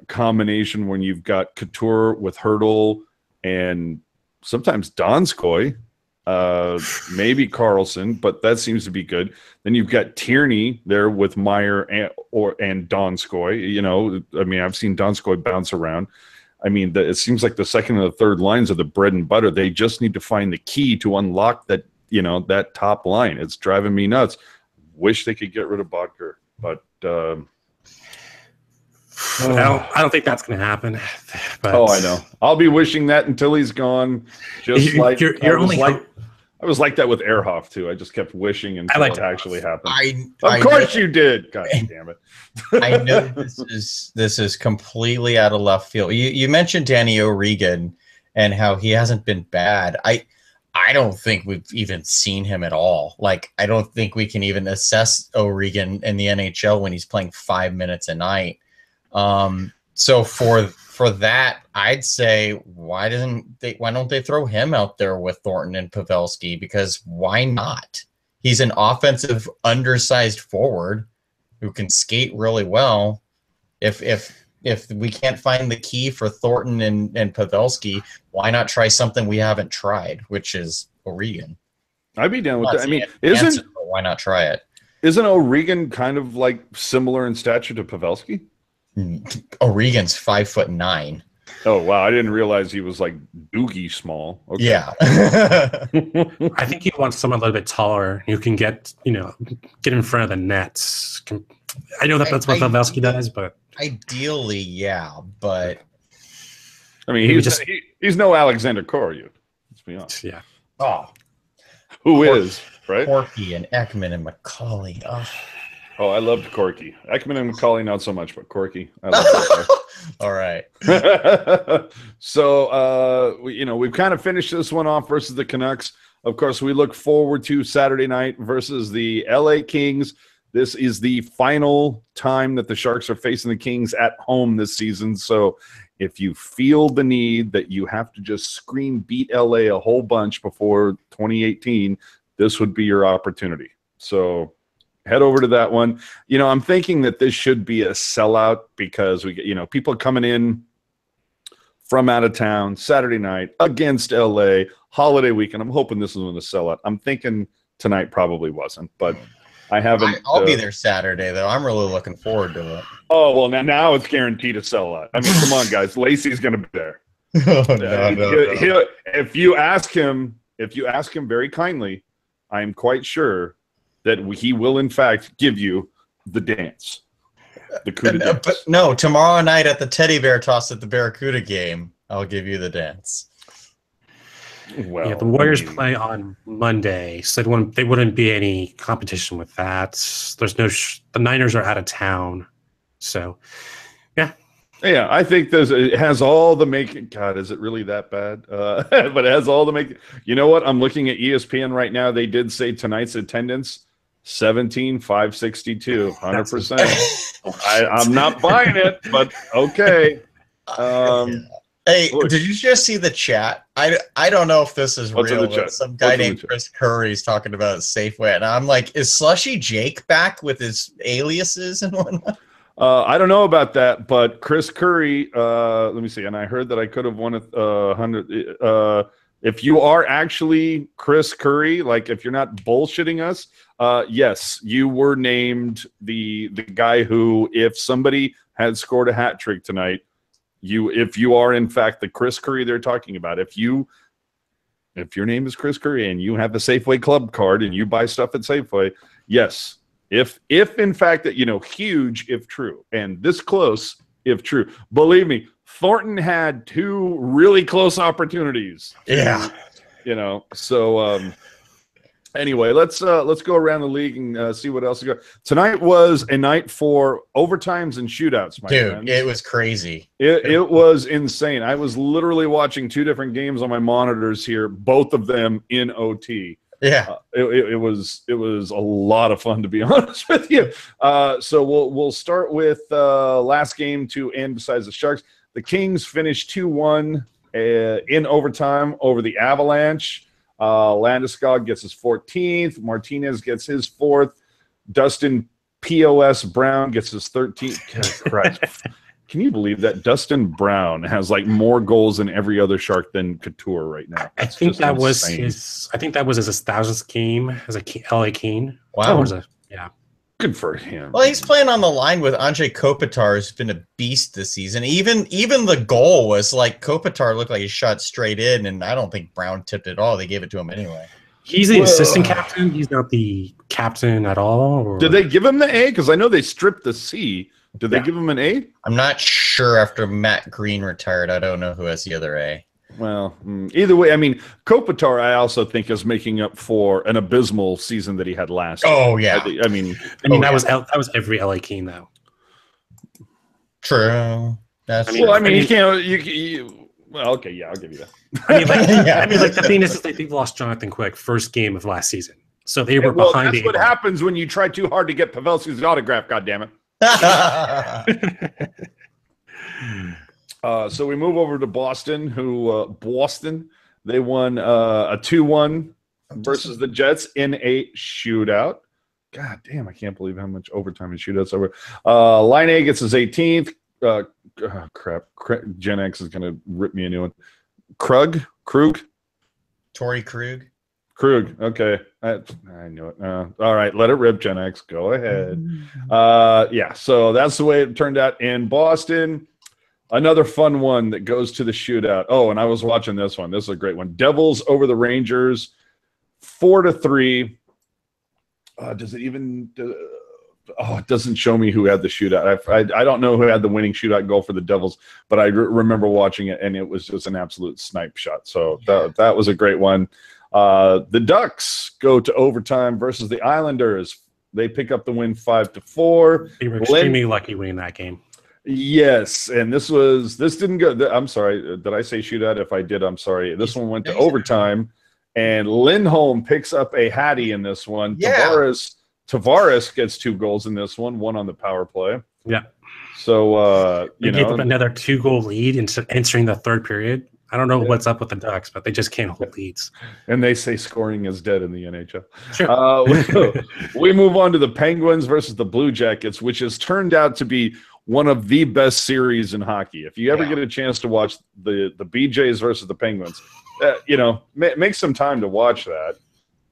combination when you've got Couture with Hurdle and sometimes Donskoy, maybe Carlson, but that seems to be good. Then you've got Tierney there with Meyer and Donskoy. I mean, I've seen Donskoy bounce around. I mean, it seems like the second and the third lines are the bread and butter. They just need to find the key to unlock that, that top line. It's driving me nuts. Wish they could get rid of Bodker, but I don't think that's going to happen. But I know. I'll be wishing that until he's gone. Just I was like that with Ehrhoff too. I just kept wishing until it actually happened. Of course you did. God damn it! I know this is completely out of left field. You mentioned Danny O'Regan and how he hasn't been bad. I don't think we've even seen him at all. Like, I don't think we can even assess O'Regan in the NHL when he's playing 5 minutes a night. So for that, I'd say why don't they throw him out there with Thornton and Pavelski? Because why not? He's an offensive, undersized forward who can skate really well. If we can't find the key for Thornton and Pavelski, why not try something we haven't tried, which is O'Regan? I'd be down with that. I mean, why not try it? Isn't O'Regan kind of like similar in stature to Pavelski? O'Regan's 5'9". Oh wow! I didn't realize he was like doogie small. Okay. Yeah. I think he wants someone a little bit taller who can get in front of the nets. I know that's what Pavelski does, but ideally, yeah. But I mean, he's no Alexander Koryuk. Let's be honest. Yeah. Oh, who is right? Corky and Ekman and McCauley. Oh, I loved Corky. Ekman and McCauley, not so much, but Corky. I love that guy. All right. So, we've kind of finished this one off versus the Canucks. Of course, we look forward to Saturday night versus the LA Kings. This is the final time that the Sharks are facing the Kings at home this season. So if you feel the need that you have to just scream beat LA a whole bunch before 2018, this would be your opportunity. So head over to that one. I'm thinking that this should be a sellout because we get, people coming in from out of town Saturday night against LA, holiday weekend. I'm hoping this is going to sell out. I'm thinking tonight probably wasn't, but I haven't. I'll be there Saturday, though. I'm really looking forward to it. Oh, well, now it's guaranteed to sell out. I mean, come on, guys. Lacy's going to be there. No. If you ask him very kindly, I'm quite sure that he will, in fact, give you the dance. The coup de dance. But no, tomorrow night at the Teddy Bear Toss at the Barracuda game, I'll give you the dance. Well, the Warriors play on Monday, so they wouldn't be any competition with that. There's the Niners are out of town, so yeah. I think it has all the making. God, is it really that bad? But it has all the making. You know what? I'm looking at ESPN right now. They did say tonight's attendance 17,562, 100%. I'm not buying it, but okay. Hey, Look. did you just see the chat? I don't know if this is What's in real, the but chat? some guy What's in the named chat? Chris Curry's talking about Safeway, and I'm like, is Slushy Jake back with his aliases and whatnot? I don't know about that, but Chris Curry, let me see. And I heard that I could have won a 100. If you are actually Chris Curry, like if you're not bullshitting us, yes, you were named the guy who, if somebody had scored a hat trick tonight, if you are in fact the Chris Curry they're talking about, if your name is Chris Curry and you have a Safeway club card and you buy stuff at Safeway, yes. If in fact that, huge if true, and this close if true. Believe me, Thornton had two really close opportunities. So anyway, let's go around the league and see what else we got. Tonight was a night for overtimes and shootouts, my friends. It was crazy. It was insane. I was literally watching two different games on my monitors here, both of them in OT. Yeah, it was a lot of fun, to be honest with you. So we'll start with last game to end. Besides the Sharks, the Kings finished 2-1 in overtime over the Avalanche. Landeskog gets his 14th. Martinez gets his 4th. Dustin POS Brown gets his 13th. Christ. Can you believe that Dustin Brown has like more goals than every other Shark than Couture right now? I think that was his 1,000th game as a LA King. Wow. Yeah. Good for him. Well, he's playing on the line with Andrei Kopitar, who's been a beast this season. Even the goal was like Kopitar looked like he shot straight in, and I don't think Brown tipped it all. They gave it to him anyway. He's the assistant captain. He's not the captain at all. Or... Did they give him the A? Because I know they stripped the C. Did they give him an A? I'm not sure. After Matt Green retired, I don't know who has the other A. Well, either way, I mean, Kopitar, I also think is making up for an abysmal season that he had last year. Oh yeah, I mean, that was every LA King though. True. You can't. Well, okay, yeah, I'll give you that. The thing is they lost Jonathan Quick first game of last season, so they were behind. That's what happens when you try too hard to get Pavelski's autograph. God damn it. So we move over to Boston, they won a 2-1 versus the Jets in a shootout. God damn, I can't believe how much overtime and shootouts over. Line A gets his 18th. Crap. Gen X is going to rip me a new one. Krug? Torrey Krug. Krug. Okay. I knew it. All right. Let it rip, Gen X. Go ahead. Yeah. So that's the way it turned out in Boston. Another fun one that goes to the shootout. Oh, and I was watching this one. This is a great one. Devils over the Rangers, 4-3. Does it even? It doesn't show me who had the shootout. I don't know who had the winning shootout goal for the Devils, but I remember watching it, and it was just an absolute snipe shot. So that was a great one. The Ducks go to overtime versus the Islanders. They pick up the win 5-4. They were extremely lucky winning that game. Yes, and this didn't go. I'm sorry. Did I say shootout? If I did, I'm sorry. This one went to overtime, and Lindholm picks up a hattie in this one. Yeah. Tavares gets 2 goals in this one on the power play. Yeah. So they gave up another 2-goal lead entering the third period. I don't know what's up with the Ducks, but they just can't hold leads. And they say scoring is dead in the NHL. Sure. We move on to the Penguins versus the Blue Jackets, which has turned out to be one of the best series in hockey. If you ever get a chance to watch the BJs versus the Penguins, make some time to watch that.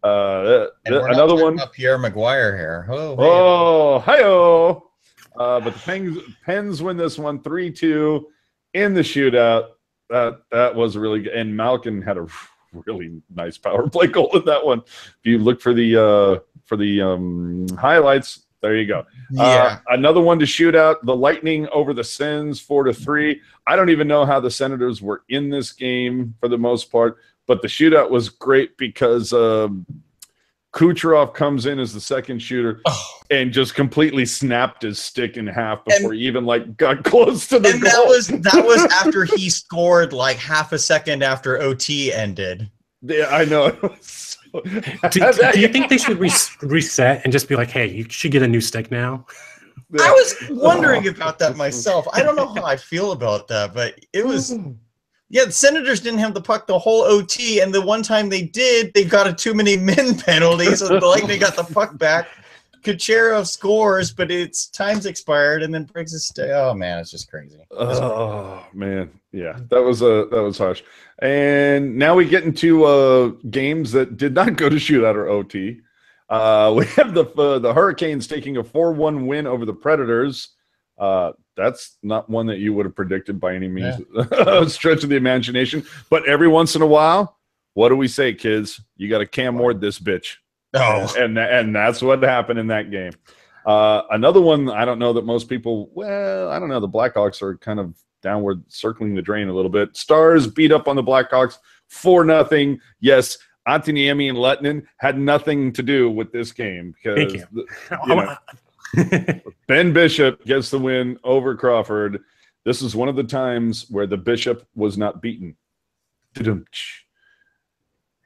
Another one. Pierre Maguire here. Hi-oh. But the Pens win this one 3-2 in the shootout. That was really good. And Malkin had a really nice power play goal in that one. If you look for the highlights, there you go. Yeah. Another one to shoot out. The Lightning over the Sens 4-3. I don't even know how the Senators were in this game for the most part, but the shootout was great because Kucherov comes in as the second shooter and just completely snapped his stick in half before he even got close to the goal. That was after he scored like half a second after OT ended. Yeah, I know. Do you think they should reset and just be like, hey, you should get a new stick now? I was wondering about that myself. I don't know how I feel about that, but it was. Yeah, the Senators didn't have the puck the whole OT, and the one time they did, they got a too many men penalty, so the Lightning got the puck back. Kucherov scores, but its time's expired, and then Briggs is oh man, it's just crazy. Oh man, yeah, that was harsh. And now we get into games that did not go to shootout or OT. We have the Hurricanes taking a 4-1 win over the Predators. That's not one that you would have predicted by any means, stretch of the imagination. But every once in a while, what do we say, kids? You got to Cam Ward this bitch. Oh, and that's what happened in that game. Another one, I don't know that most people. Well, I don't know. The Blackhawks are kind of downward, circling the drain a little bit. Stars beat up on the Blackhawks 4-0. Yes, Antoniemi and Lettinen had nothing to do with this game because Ben Bishop gets the win over Crawford. This is one of the times where the Bishop was not beaten.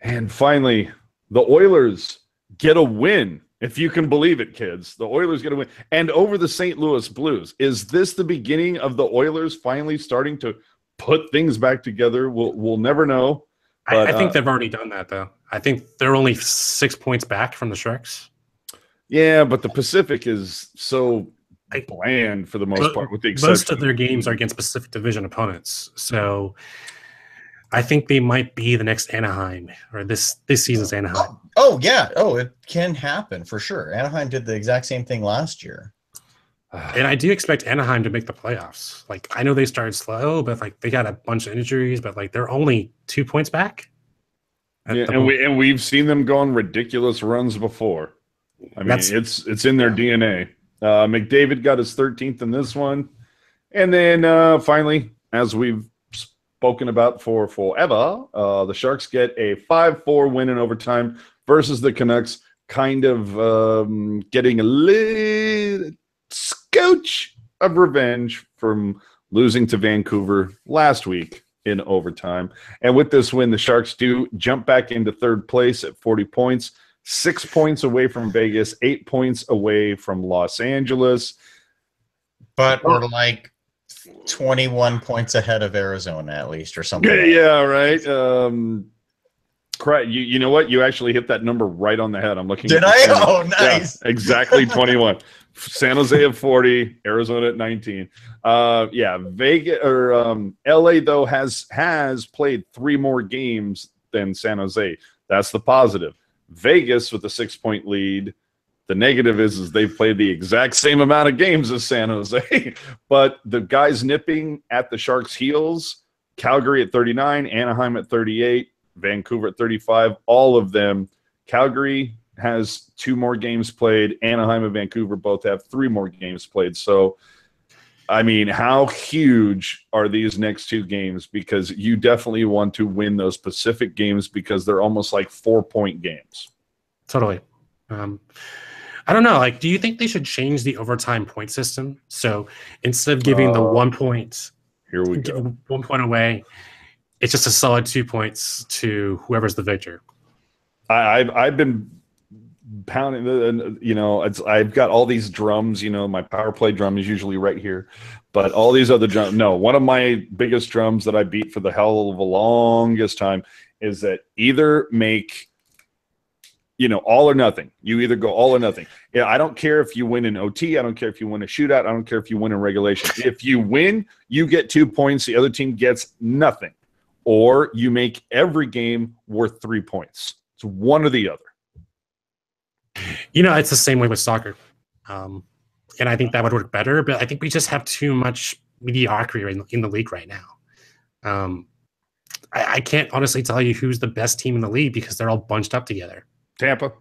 And finally, the Oilers get a win, if you can believe it, kids. The Oilers get a win. And over the St. Louis Blues. Is this the beginning of the Oilers finally starting to put things back together? We'll never know. But, I think they've already done that, though. I think they're only 6 points back from the Sharks. Yeah, but the Pacific is so bland for the most part, with the exception. Most of their games are against Pacific Division opponents. So I think they might be the next Anaheim, or this season's Anaheim. Oh, yeah. Oh, it can happen for sure. Anaheim did the exact same thing last year. And I do expect Anaheim to make the playoffs. Like, I know they started slow, but like they got a bunch of injuries, but like they're only 2 points back. Yeah, and we've seen them go on ridiculous runs before. I mean, it's in their DNA. McDavid got his 13th in this one. And then finally, as we've spoken about for forever, the Sharks get a 5-4 win in overtime versus the Canucks, kind of getting a little scotch of revenge from losing to Vancouver last week in overtime. And with this win, the Sharks do jump back into third place at 40 points, 6 points away from Vegas, 8 points away from Los Angeles. But we're like 21 points ahead of Arizona, at least, or something. Yeah, right. You know what? You actually hit that number right on the head. I'm looking. Did I? Oh, nice. Yeah, exactly 21. San Jose at 40, Arizona at 19. Vegas or LA though has played 3 more games than San Jose. That's the positive. Vegas with a 6-point lead. The negative is they've played the exact same amount of games as San Jose. But the guys nipping at the Sharks' heels, Calgary at 39, Anaheim at 38, Vancouver at 35, all of them. Calgary has 2 more games played. Anaheim and Vancouver both have 3 more games played. So, I mean, how huge are these next 2 games? Because you definitely want to win those Pacific games because they're almost like 4-point games. Totally. I don't know. Like, do you think they should change the overtime point system? So instead of giving the 1 point, here we go, 1 point away, it's just a solid 2 points to whoever's the victor. I've been pounding, I've got all these drums. My power play drum is usually right here, but all these other drums. No, one of my biggest drums that I beat for the hell of the longest time is that either make all or nothing. You either go all or nothing. Yeah, I don't care if you win in OT. I don't care if you win a shootout. I don't care if you win in regulation. If you win, you get 2 points. The other team gets nothing. Or you make every game worth 3 points. It's one or the other. It's the same way with soccer. And I think that would work better, but I think we just have too much mediocrity in the league right now. I can't honestly tell you who's the best team in the league because they're all bunched up together. Tampa.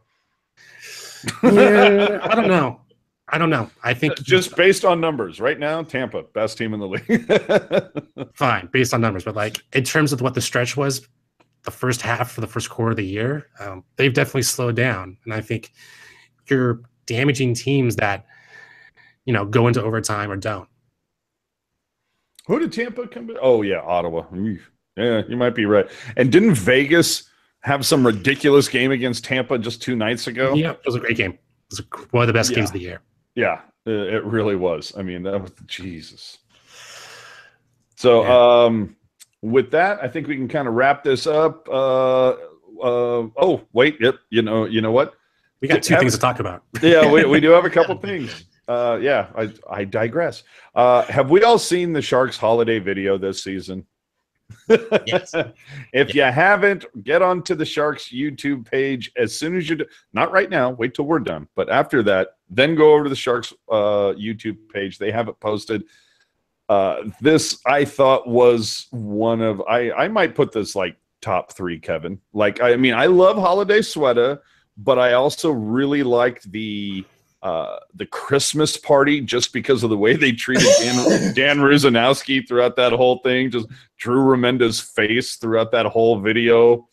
Yeah, I don't know. I think just based on numbers right now, Tampa, best team in the league. Fine, based on numbers, but like in terms of what the stretch was, the first half for the first quarter of the year, they've definitely slowed down, and I think you're damaging teams that go into overtime or don't. Who did Tampa come to? Oh yeah, Ottawa. Yeah, you might be right. And didn't Vegas have some ridiculous game against Tampa just 2 nights ago? Yeah, it was a great game. It was one of the best games of the year. Yeah, It really was. I mean, that was Jesus. So, with that, I think we can kind of wrap this up. Oh, wait. Yep. You know what? We got two things to talk about. Yeah, we do have a couple things. I digress. Have we all seen the Sharks holiday video this season? Yes. If you haven't, get onto the Sharks YouTube page as soon as you do. Not right now. Wait till we're done. But after that, then go over to the Sharks YouTube page. They have it posted. This I thought was one of I might put this like top 3, Kevin. Like I mean, I love Holiday Sweater, but I also really liked the Christmas party just because of the way they treated Dan Ruzanowski throughout that whole thing. Just Drew Remenda's face throughout that whole video.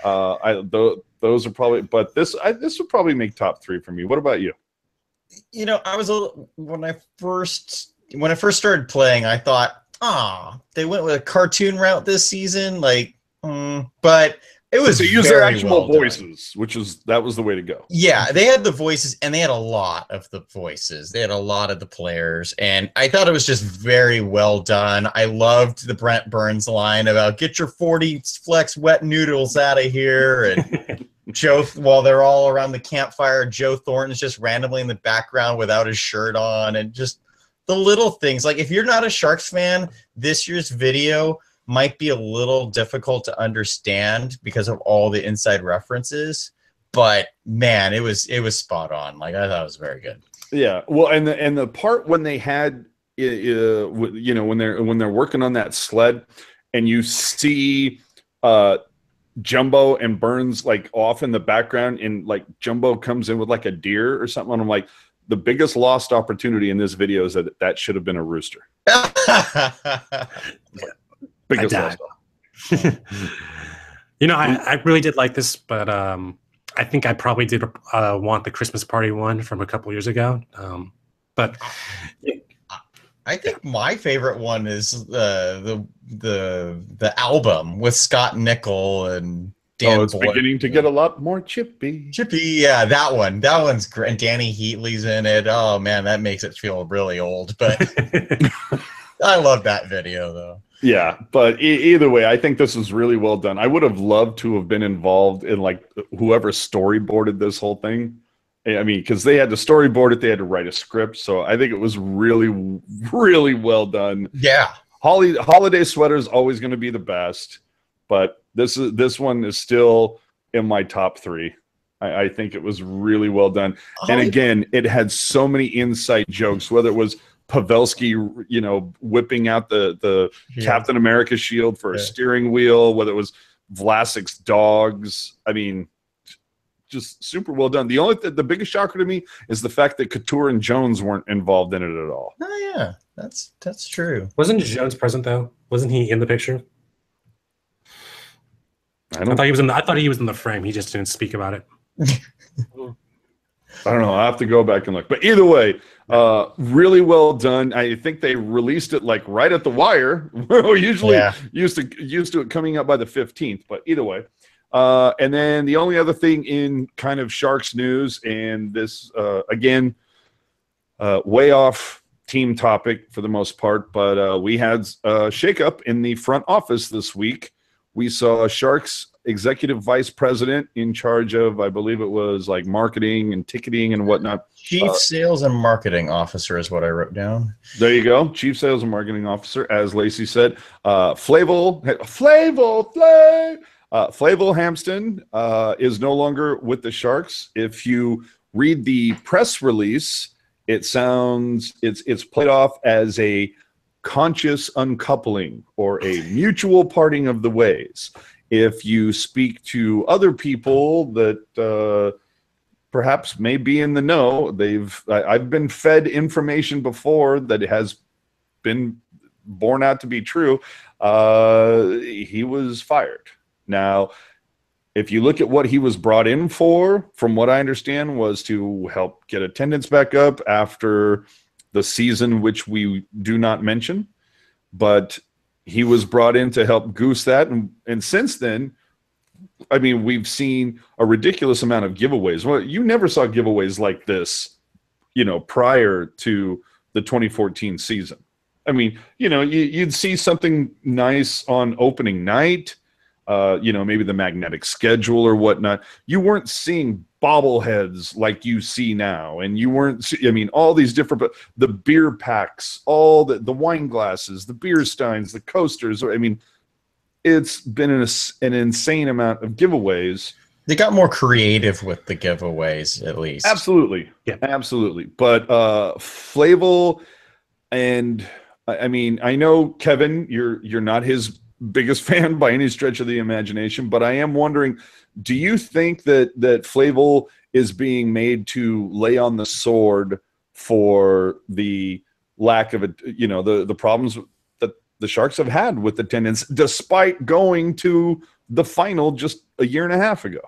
Those are probably, but this would probably make top 3 for me. What about you? You know, I was a little, when I first started playing, I thought, they went with a cartoon route this season, like, but it was they use their actual well voices, that was the way to go. Yeah, they had the voices, and they had a lot of the voices. They had a lot of the players, and I thought it was just very well done. I loved the Brent Burns line about "Get your 40 flex wet noodles out of here," and Joe, while they're all around the campfire, Joe Thornton's just randomly in the background without his shirt on, and just the little things. Like, if you're not a Sharks fan, this year's video might be a little difficult to understand because of all the inside references, but man, it was spot on. Like, I thought it was very good. Yeah, well, and the part when they had, you know, when they're working on that sled, and you see Jumbo and Burns like off in the background, and like Jumbo comes in with like a deer or something, and I'm like, the biggest lost opportunity in this video is that should have been a rooster. Biggest lost. You know, I really did like this, but I think I probably did want the Christmas party one from a couple years ago. But I think my favorite one is the album with Scott Nickel and Dan. It's beginning to get a lot more chippy. Yeah, that one. That one's great. And Danny Heatley's in it. Oh man, that makes it feel really old. But I love that video though. Yeah, but either way, I think this was really well done. I would have loved to have been involved in like whoever storyboarded this whole thing. I mean, because they had to storyboard it, they had to write a script. So I think it was really, really well done. Yeah, Holiday Sweater is always going to be the best, but this one is still in my top 3. I think it was really well done. And again, it had so many inside jokes, whether it was Pavelski, you know, whipping out the Captain America shield for a steering wheel, whether it was Vlasic's dogs. I mean, just super well done. The biggest shocker to me is the fact that Couture and Jones weren't involved in it at all. Oh yeah, that's true. Wasn't Jones present though? Wasn't he in the picture? I thought he was in the frame. He just didn't speak about it. I don't know. I'll have to go back and look. But either way, really well done. I think they released it like right at the wire. We're usually used to it coming up by the 15th. But either way. And then the only other thing in kind of Sharks news, and this, again, way off team topic for the most part, but we had a shakeup in the front office this week. We saw Sharks executive vice president in charge of, I believe it was like marketing and ticketing and whatnot. Chief sales and marketing officer is what I wrote down. There you go. Chief sales and marketing officer, as Lacy said. Flavel Hampton is no longer with the Sharks. If you read the press release, it's played off as a conscious uncoupling or a mutual parting of the ways. If you speak to other people that perhaps may be in the know, I've been fed information before that has been borne out to be true. He was fired. Now, if you look at what he was brought in for, from what I understand, was to help get attendance back up after the season, which we do not mention. But he was brought in to help goose that. And since then, I mean, we've seen a ridiculous amount of giveaways. Well, you never saw giveaways like this prior to the 2014 season. I mean, you'd see something nice on opening night, maybe the magnetic schedule or whatnot. You weren't seeing bobbleheads like you see now, and you weren't. All these different, the beer packs, all the wine glasses, the beer steins, the coasters. I mean, it's been an insane amount of giveaways. They got more creative with the giveaways, at least. Absolutely, Yeah, absolutely. But Flavel, and I know Kevin, you're not his biggest fan by any stretch of the imagination, but I am wondering, do you think that Flavel is being made to lay on the sword for the lack of the problems that the Sharks have had with attendance, despite going to the final just a year and a half ago?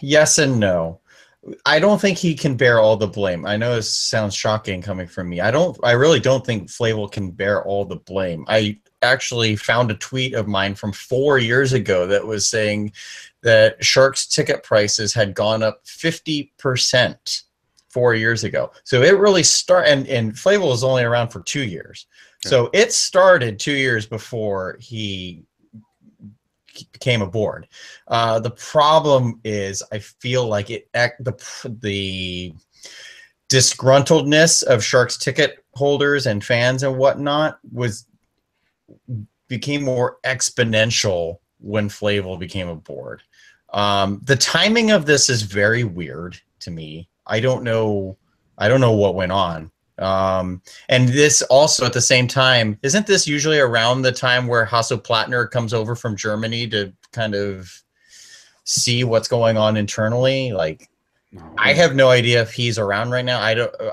Yes and no. I don't think he can bear all the blame. I know this sounds shocking coming from me. I really don't think Flavel can bear all the blame. I actually found a tweet of mine from 4 years ago that was saying that Sharks ticket prices had gone up 50% 4 years ago. So it really started, and Flavel was only around for 2 years. So it started 2 years before he came aboard. The problem is, I feel like the disgruntledness of Sharks ticket holders and fans and whatnot became more exponential when Flavel became aboard. The timing of this is very weird to me. I don't know what went on. And this also at the same time, isn't this usually around the time where Hasso Plattner comes over from Germany to kind of see what's going on internally? Like, I have no idea if he's around right now.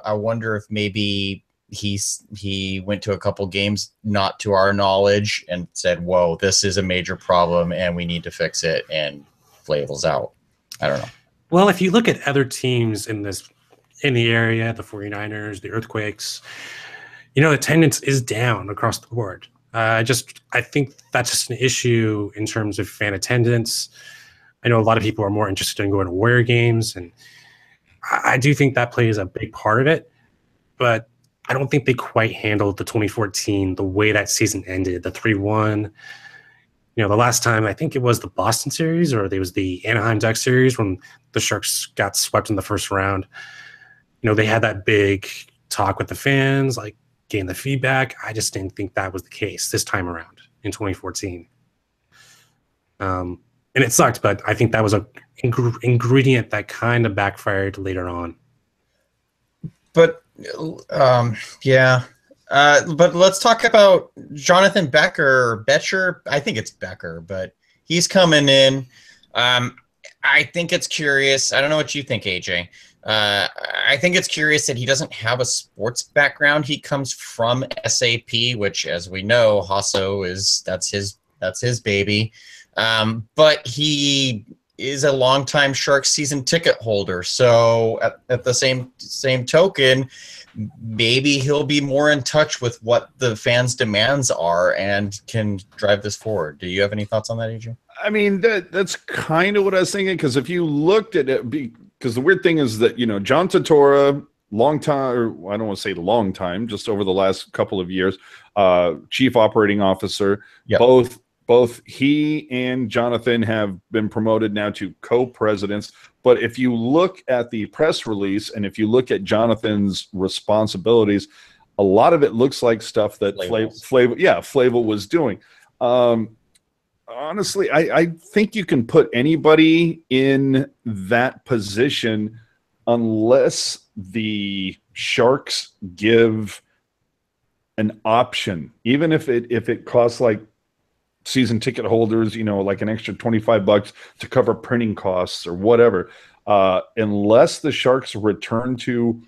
I wonder if maybe he went to a couple games, not to our knowledge, and said, whoa, this is a major problem and we need to fix it, and Flavel's out. I don't know. Well, if you look at other teams in the area, the 49ers, the Earthquakes, attendance is down across the board. I think that's just an issue in terms of fan attendance. I know a lot of people are more interested in going to Warrior games, and I do think that plays a big part of it, but I don't think they quite handled the 2014, the way that season ended, the 3-1. The last time, I think it was the Boston series, or it was the Anaheim Ducks series when the Sharks got swept in the first round. They had that big talk with the fans, like getting the feedback. I just didn't think that was the case this time around in 2014. And it sucked, but I think that was an ingredient that kind of backfired later on. But yeah. But let's talk about Jonathan Betcher. I think it's Becker, but he's coming in. I think it's curious. I don't know what you think, AJ. I think it's curious that he doesn't have a sports background. He comes from SAP, which, as we know, Hasso that's his baby. But he is a longtime Sharks season ticket holder. So at the same token, maybe he'll be more in touch with what the fans' demands are and can drive this forward. Do you have any thoughts on that, AJ? I mean, that's kind of what I was thinking, because if you looked at it, because the weird thing is that, John Tortora, long time, or I don't want to say long time, just over the last couple of years, chief operating officer, yep. Both he and Jonathan have been promoted now to co-presidents. But if you look at the press release and if you look at Jonathan's responsibilities, a lot of it looks like stuff that Flavel was doing. Honestly, I think you can put anybody in that position unless the Sharks give an option, even if it costs like season ticket holders, like an extra $25 to cover printing costs or whatever. Unless the Sharks return to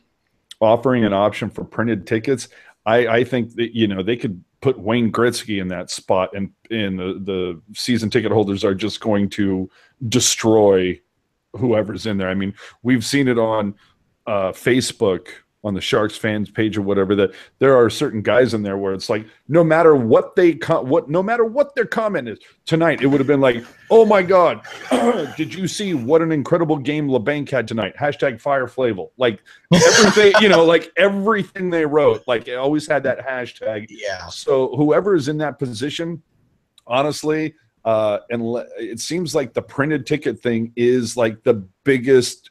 offering an option for printed tickets, I think that, they could put Wayne Gretzky in that spot, and the season ticket holders are just going to destroy whoever's in there. I mean, we've seen it on Facebook on the Sharks fans page or whatever, that there are certain guys in there where it's like, no matter what their comment is tonight, it would have been like, oh my God, did you see what an incredible game LeBanc had tonight? Hashtag Fire Flavel. Like everything, like everything they wrote, like it always had that hashtag. Yeah. So whoever is in that position, honestly, and it seems like the printed ticket thing is like the biggest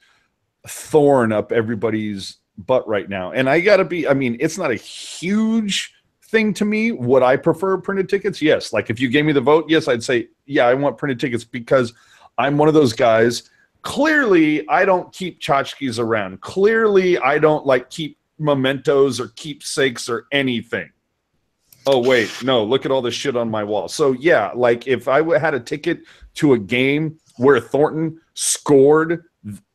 thorn up everybody's butt right now. And it's not a huge thing to me. Would I prefer printed tickets? Yes. Like if you gave me the vote, yes, I'd say, yeah, I want printed tickets, because I'm one of those guys. Clearly, I don't keep tchotchkes around. Clearly, I don't like keep mementos or keepsakes or anything. Oh, wait, no, look at all this shit on my wall. So, yeah, like if I had a ticket to a game where Thornton scored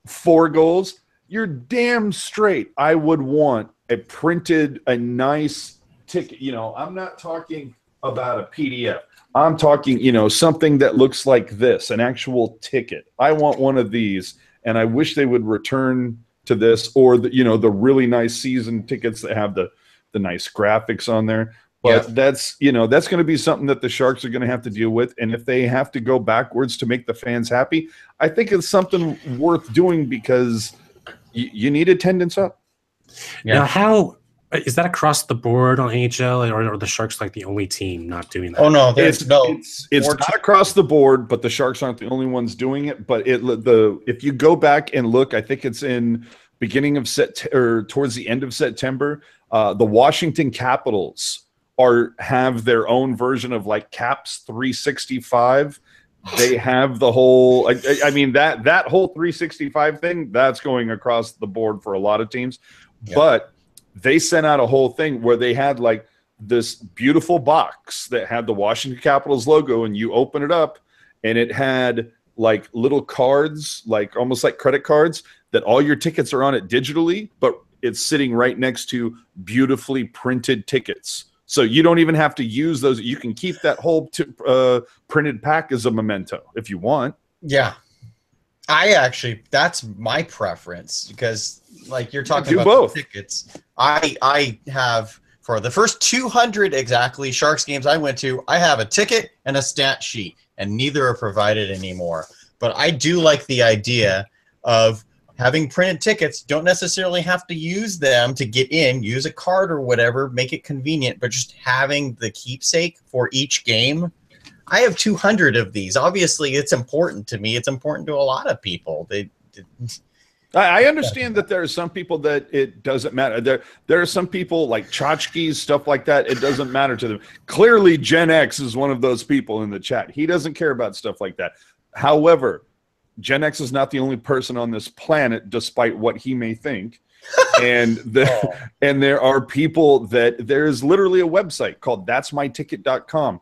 4 goals, you're damn straight I would want a nice ticket. I'm not talking about a PDF. I'm talking, something that looks like this, an actual ticket. I want one of these, and I wish they would return to this, or the really nice season tickets that have the nice graphics on there. But that's going to be something that the Sharks are going to have to deal with. And if they have to go backwards to make the fans happy, I think it's something worth doing, because you need attendance up. Yeah. Now, how is that across the board on NHL, or are the Sharks like the only team not doing that? Oh no, it's not across the board, but the Sharks aren't the only ones doing it. But if you go back and look, I think it's in beginning of towards the end of September, the Washington Capitals have their own version of like Caps 365. They have the whole, that whole 365 thing, that's going across the board for a lot of teams. Yeah. But they sent out a whole thing where they had like this beautiful box that had the Washington Capitals logo, and you open it up and it had like little cards, like almost like credit cards, that all your tickets are on it digitally, but it's sitting right next to beautifully printed tickets. So you don't even have to use those. You can keep that whole printed pack as a memento if you want. Yeah. That's my preference, because like you're talking about both. The tickets. I have, for the first 200 exactly Sharks games I went to, I have a ticket and a stat sheet, and neither are provided anymore. But I do like the idea of having printed tickets. Don't necessarily have to use them to get in, use a card or whatever, make it convenient, but just having the keepsake for each game. I have 200 of these. Obviously, it's important to me. It's important to a lot of people. I understand that there are some people that it doesn't matter. There are some people like tchotchkes, stuff like that. It doesn't matter to them. Clearly, Gen X is one of those people in the chat. He doesn't care about stuff like that. However, Gen X is not the only person on this planet, despite what he may think. And there are people there's literally a website called that'smyticket.com.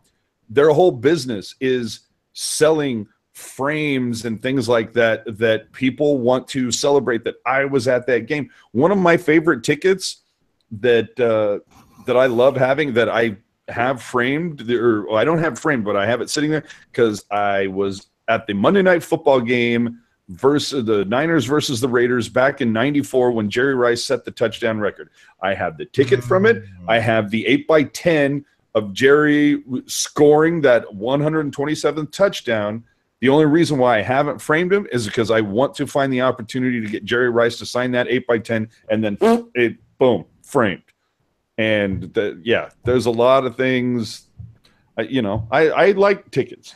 Their whole business is selling frames and things like that people want to celebrate that I was at that game. One of my favorite tickets that I love having, that I have framed, or I don't have framed, but I have it sitting there because I was at the Monday Night Football game versus the Niners versus the Raiders back in '94 when Jerry Rice set the touchdown record. I have the ticket from it. I have the 8x10 of Jerry scoring that 127th touchdown. The only reason why I haven't framed him is because I want to find the opportunity to get Jerry Rice to sign that 8x10, and then boom, framed. And there's a lot of things. I like tickets,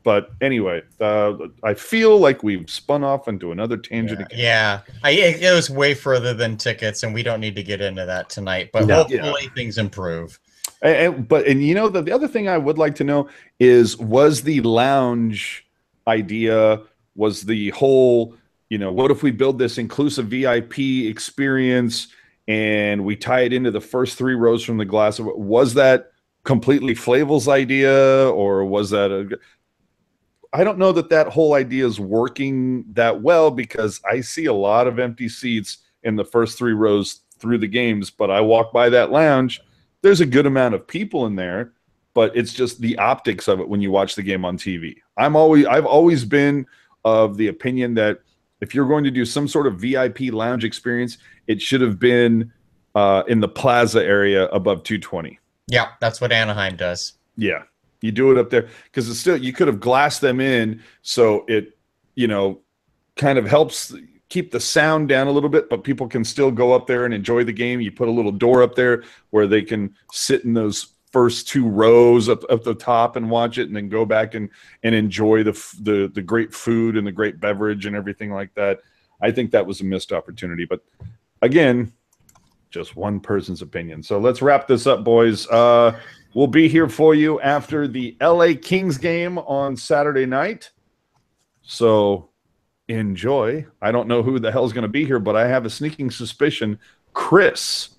But anyway, I feel like we've spun off into another tangent again. Yeah, it goes way further than tickets, and we don't need to get into that tonight. But hopefully things improve. The other thing I would like to know is, was the lounge idea, was the whole, what if we build this inclusive VIP experience and we tie it into the first 3 rows from the glass? Was that completely Flavel's idea, or was that I don't know that whole idea is working that well, because I see a lot of empty seats in the first 3 rows through the games, but I walk by that lounge. There's a good amount of people in there, but it's just the optics of it when you watch the game on TV. I've always been of the opinion that if you're going to do some sort of VIP lounge experience, it should have been in the plaza area above 220. Yeah, that's what Anaheim does. Yeah, you do it up there because it's still, you could have glassed them in so it, you know, kind of helps keep the sound down a little bit, but people can still go up there and enjoy the game. You put a little door up there where they can sit in those first 2 rows up the top and watch it, and then go back and enjoy the great food and the great beverage and everything like that. I think that was a missed opportunity, but again, just one person's opinion. So let's wrap this up, boys. We'll be here for you after the LA Kings game on Saturday night. So enjoy. I don't know who the hell's going to be here, but I have a sneaking suspicion Chris,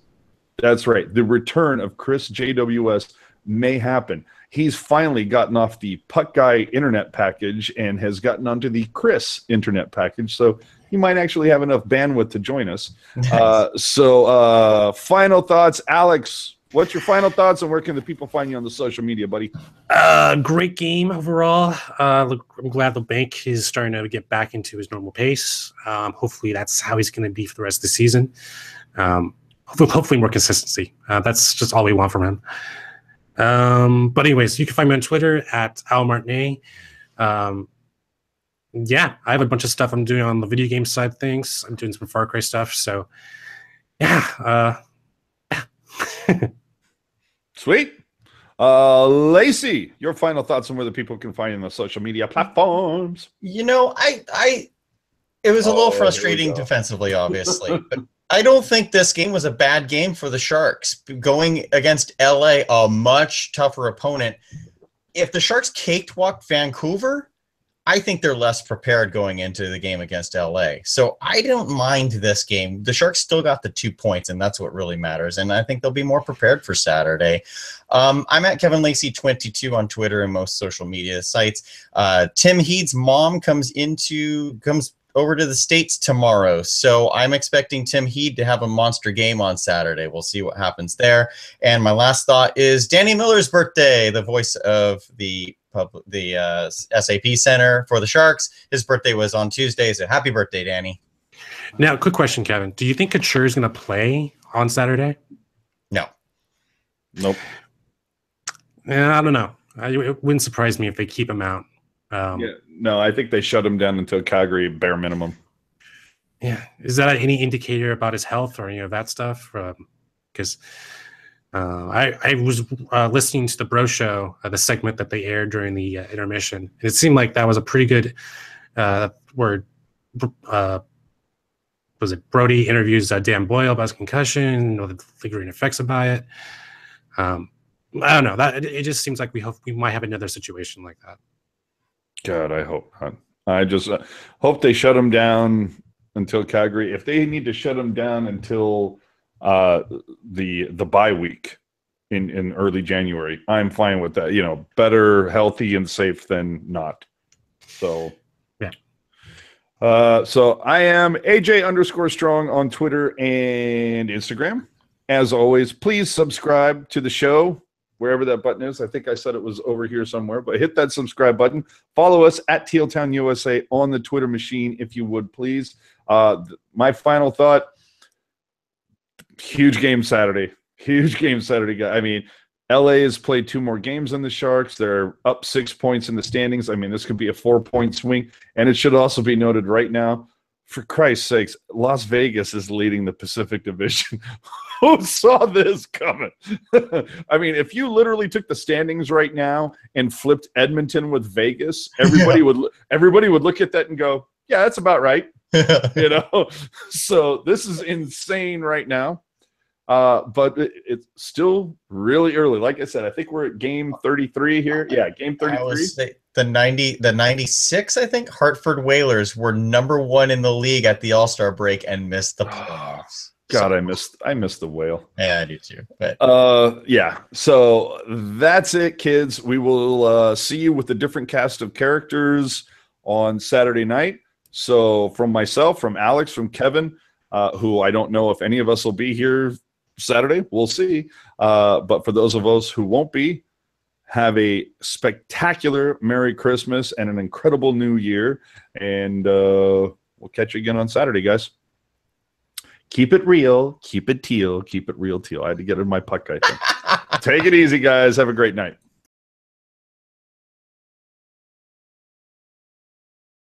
that's right, the return of Chris JWS may happen. He's finally gotten off the Puck Guy internet package and has gotten onto the Chris internet package, so he might actually have enough bandwidth to join us. Nice. So final thoughts, Alex. What's your final thoughts, and where can the people find you on the social media, buddy? Great game overall. I'm glad the bank is starting to get back into his normal pace. Hopefully that's how he's going to be for the rest of the season. Hopefully more consistency. That's just all we want from him. But anyways, you can find me on Twitter at @almartinet. Yeah, I have a bunch of stuff I'm doing on the video game side of things. I'm doing some Far Cry stuff. So yeah. Sweet. Lacy, your final thoughts on where the people can find you on the social media platforms. You know, it was a little frustrating defensively, obviously, but I don't think this game was a bad game for the Sharks. Going against LA, a much tougher opponent. If the Sharks cakewalked Vancouver, I think they're less prepared going into the game against LA. So I don't mind this game. The Sharks still got the 2 points, and that's what really matters. And I think they'll be more prepared for Saturday. I'm at Kevin Lacy 22 on Twitter and most social media sites. Tim Heed's mom comes over to the States tomorrow. So I'm expecting Tim Heed to have a monster game on Saturday. We'll see what happens there. And my last thought is Danny Miller's birthday, the voice of the SAP Center for the Sharks. His birthday was on Tuesday, so happy birthday, Danny. Now, quick question, Kevin. Do you think Couture is going to play on Saturday? No. Nope. Yeah, I don't know. It wouldn't surprise me if they keep him out. Yeah, no, I think they shut him down until Calgary, bare minimum. Yeah. Is that any indicator about his health or any of that stuff? Because I was listening to the Bro Show, the segment that they aired during the intermission. And it seemed like that was a pretty good word. Was it Brody interviews Dan Boyle about his concussion, the lingering effects about it. I don't know. It just seems like we might have another situation like that. God, I hope not. I just hope they shut him down until Calgary. If they need to shut him down until the bye week in early January, I'm fine with that. You know, better healthy and safe than not. So yeah. So I am AJ_strong on Twitter and Instagram. As always, please subscribe to the show wherever that button is. I think I said it was over here somewhere, but hit that subscribe button. Follow us at Tealtown USA on the Twitter machine, if you would, please. My final thought, huge game Saturday. Huge game Saturday. I mean, LA has played 2 more games than the Sharks. They're up 6 points in the standings. I mean, this could be a 4-point swing. And it should also be noted right now, for Christ's sakes, Las Vegas is leading the Pacific Division. Who saw this coming? I mean, if you literally took the standings right now and flipped Edmonton with Vegas, everybody would look at that and go, "Yeah, that's about right." You know, so this is insane right now. But it's still really early. Like I said, I think we're at game 33 here. Yeah, game 33. I would say the 96, I think, Hartford Whalers were #1 in the league at the All-Star break and missed the playoffs. God, I missed the whale. Yeah, I do too. But yeah. So that's it, kids. We will see you with a different cast of characters on Saturday night. So from myself, from Alex, from Kevin, who I don't know if any of us will be here Saturday. We'll see. But for those of us who won't be, have a spectacular Merry Christmas and an incredible New Year. And We'll catch you again on Saturday, guys. Keep it real. Keep it teal. Keep it real teal. I had to get in my puck, I think. Take it easy, guys. Have a great night.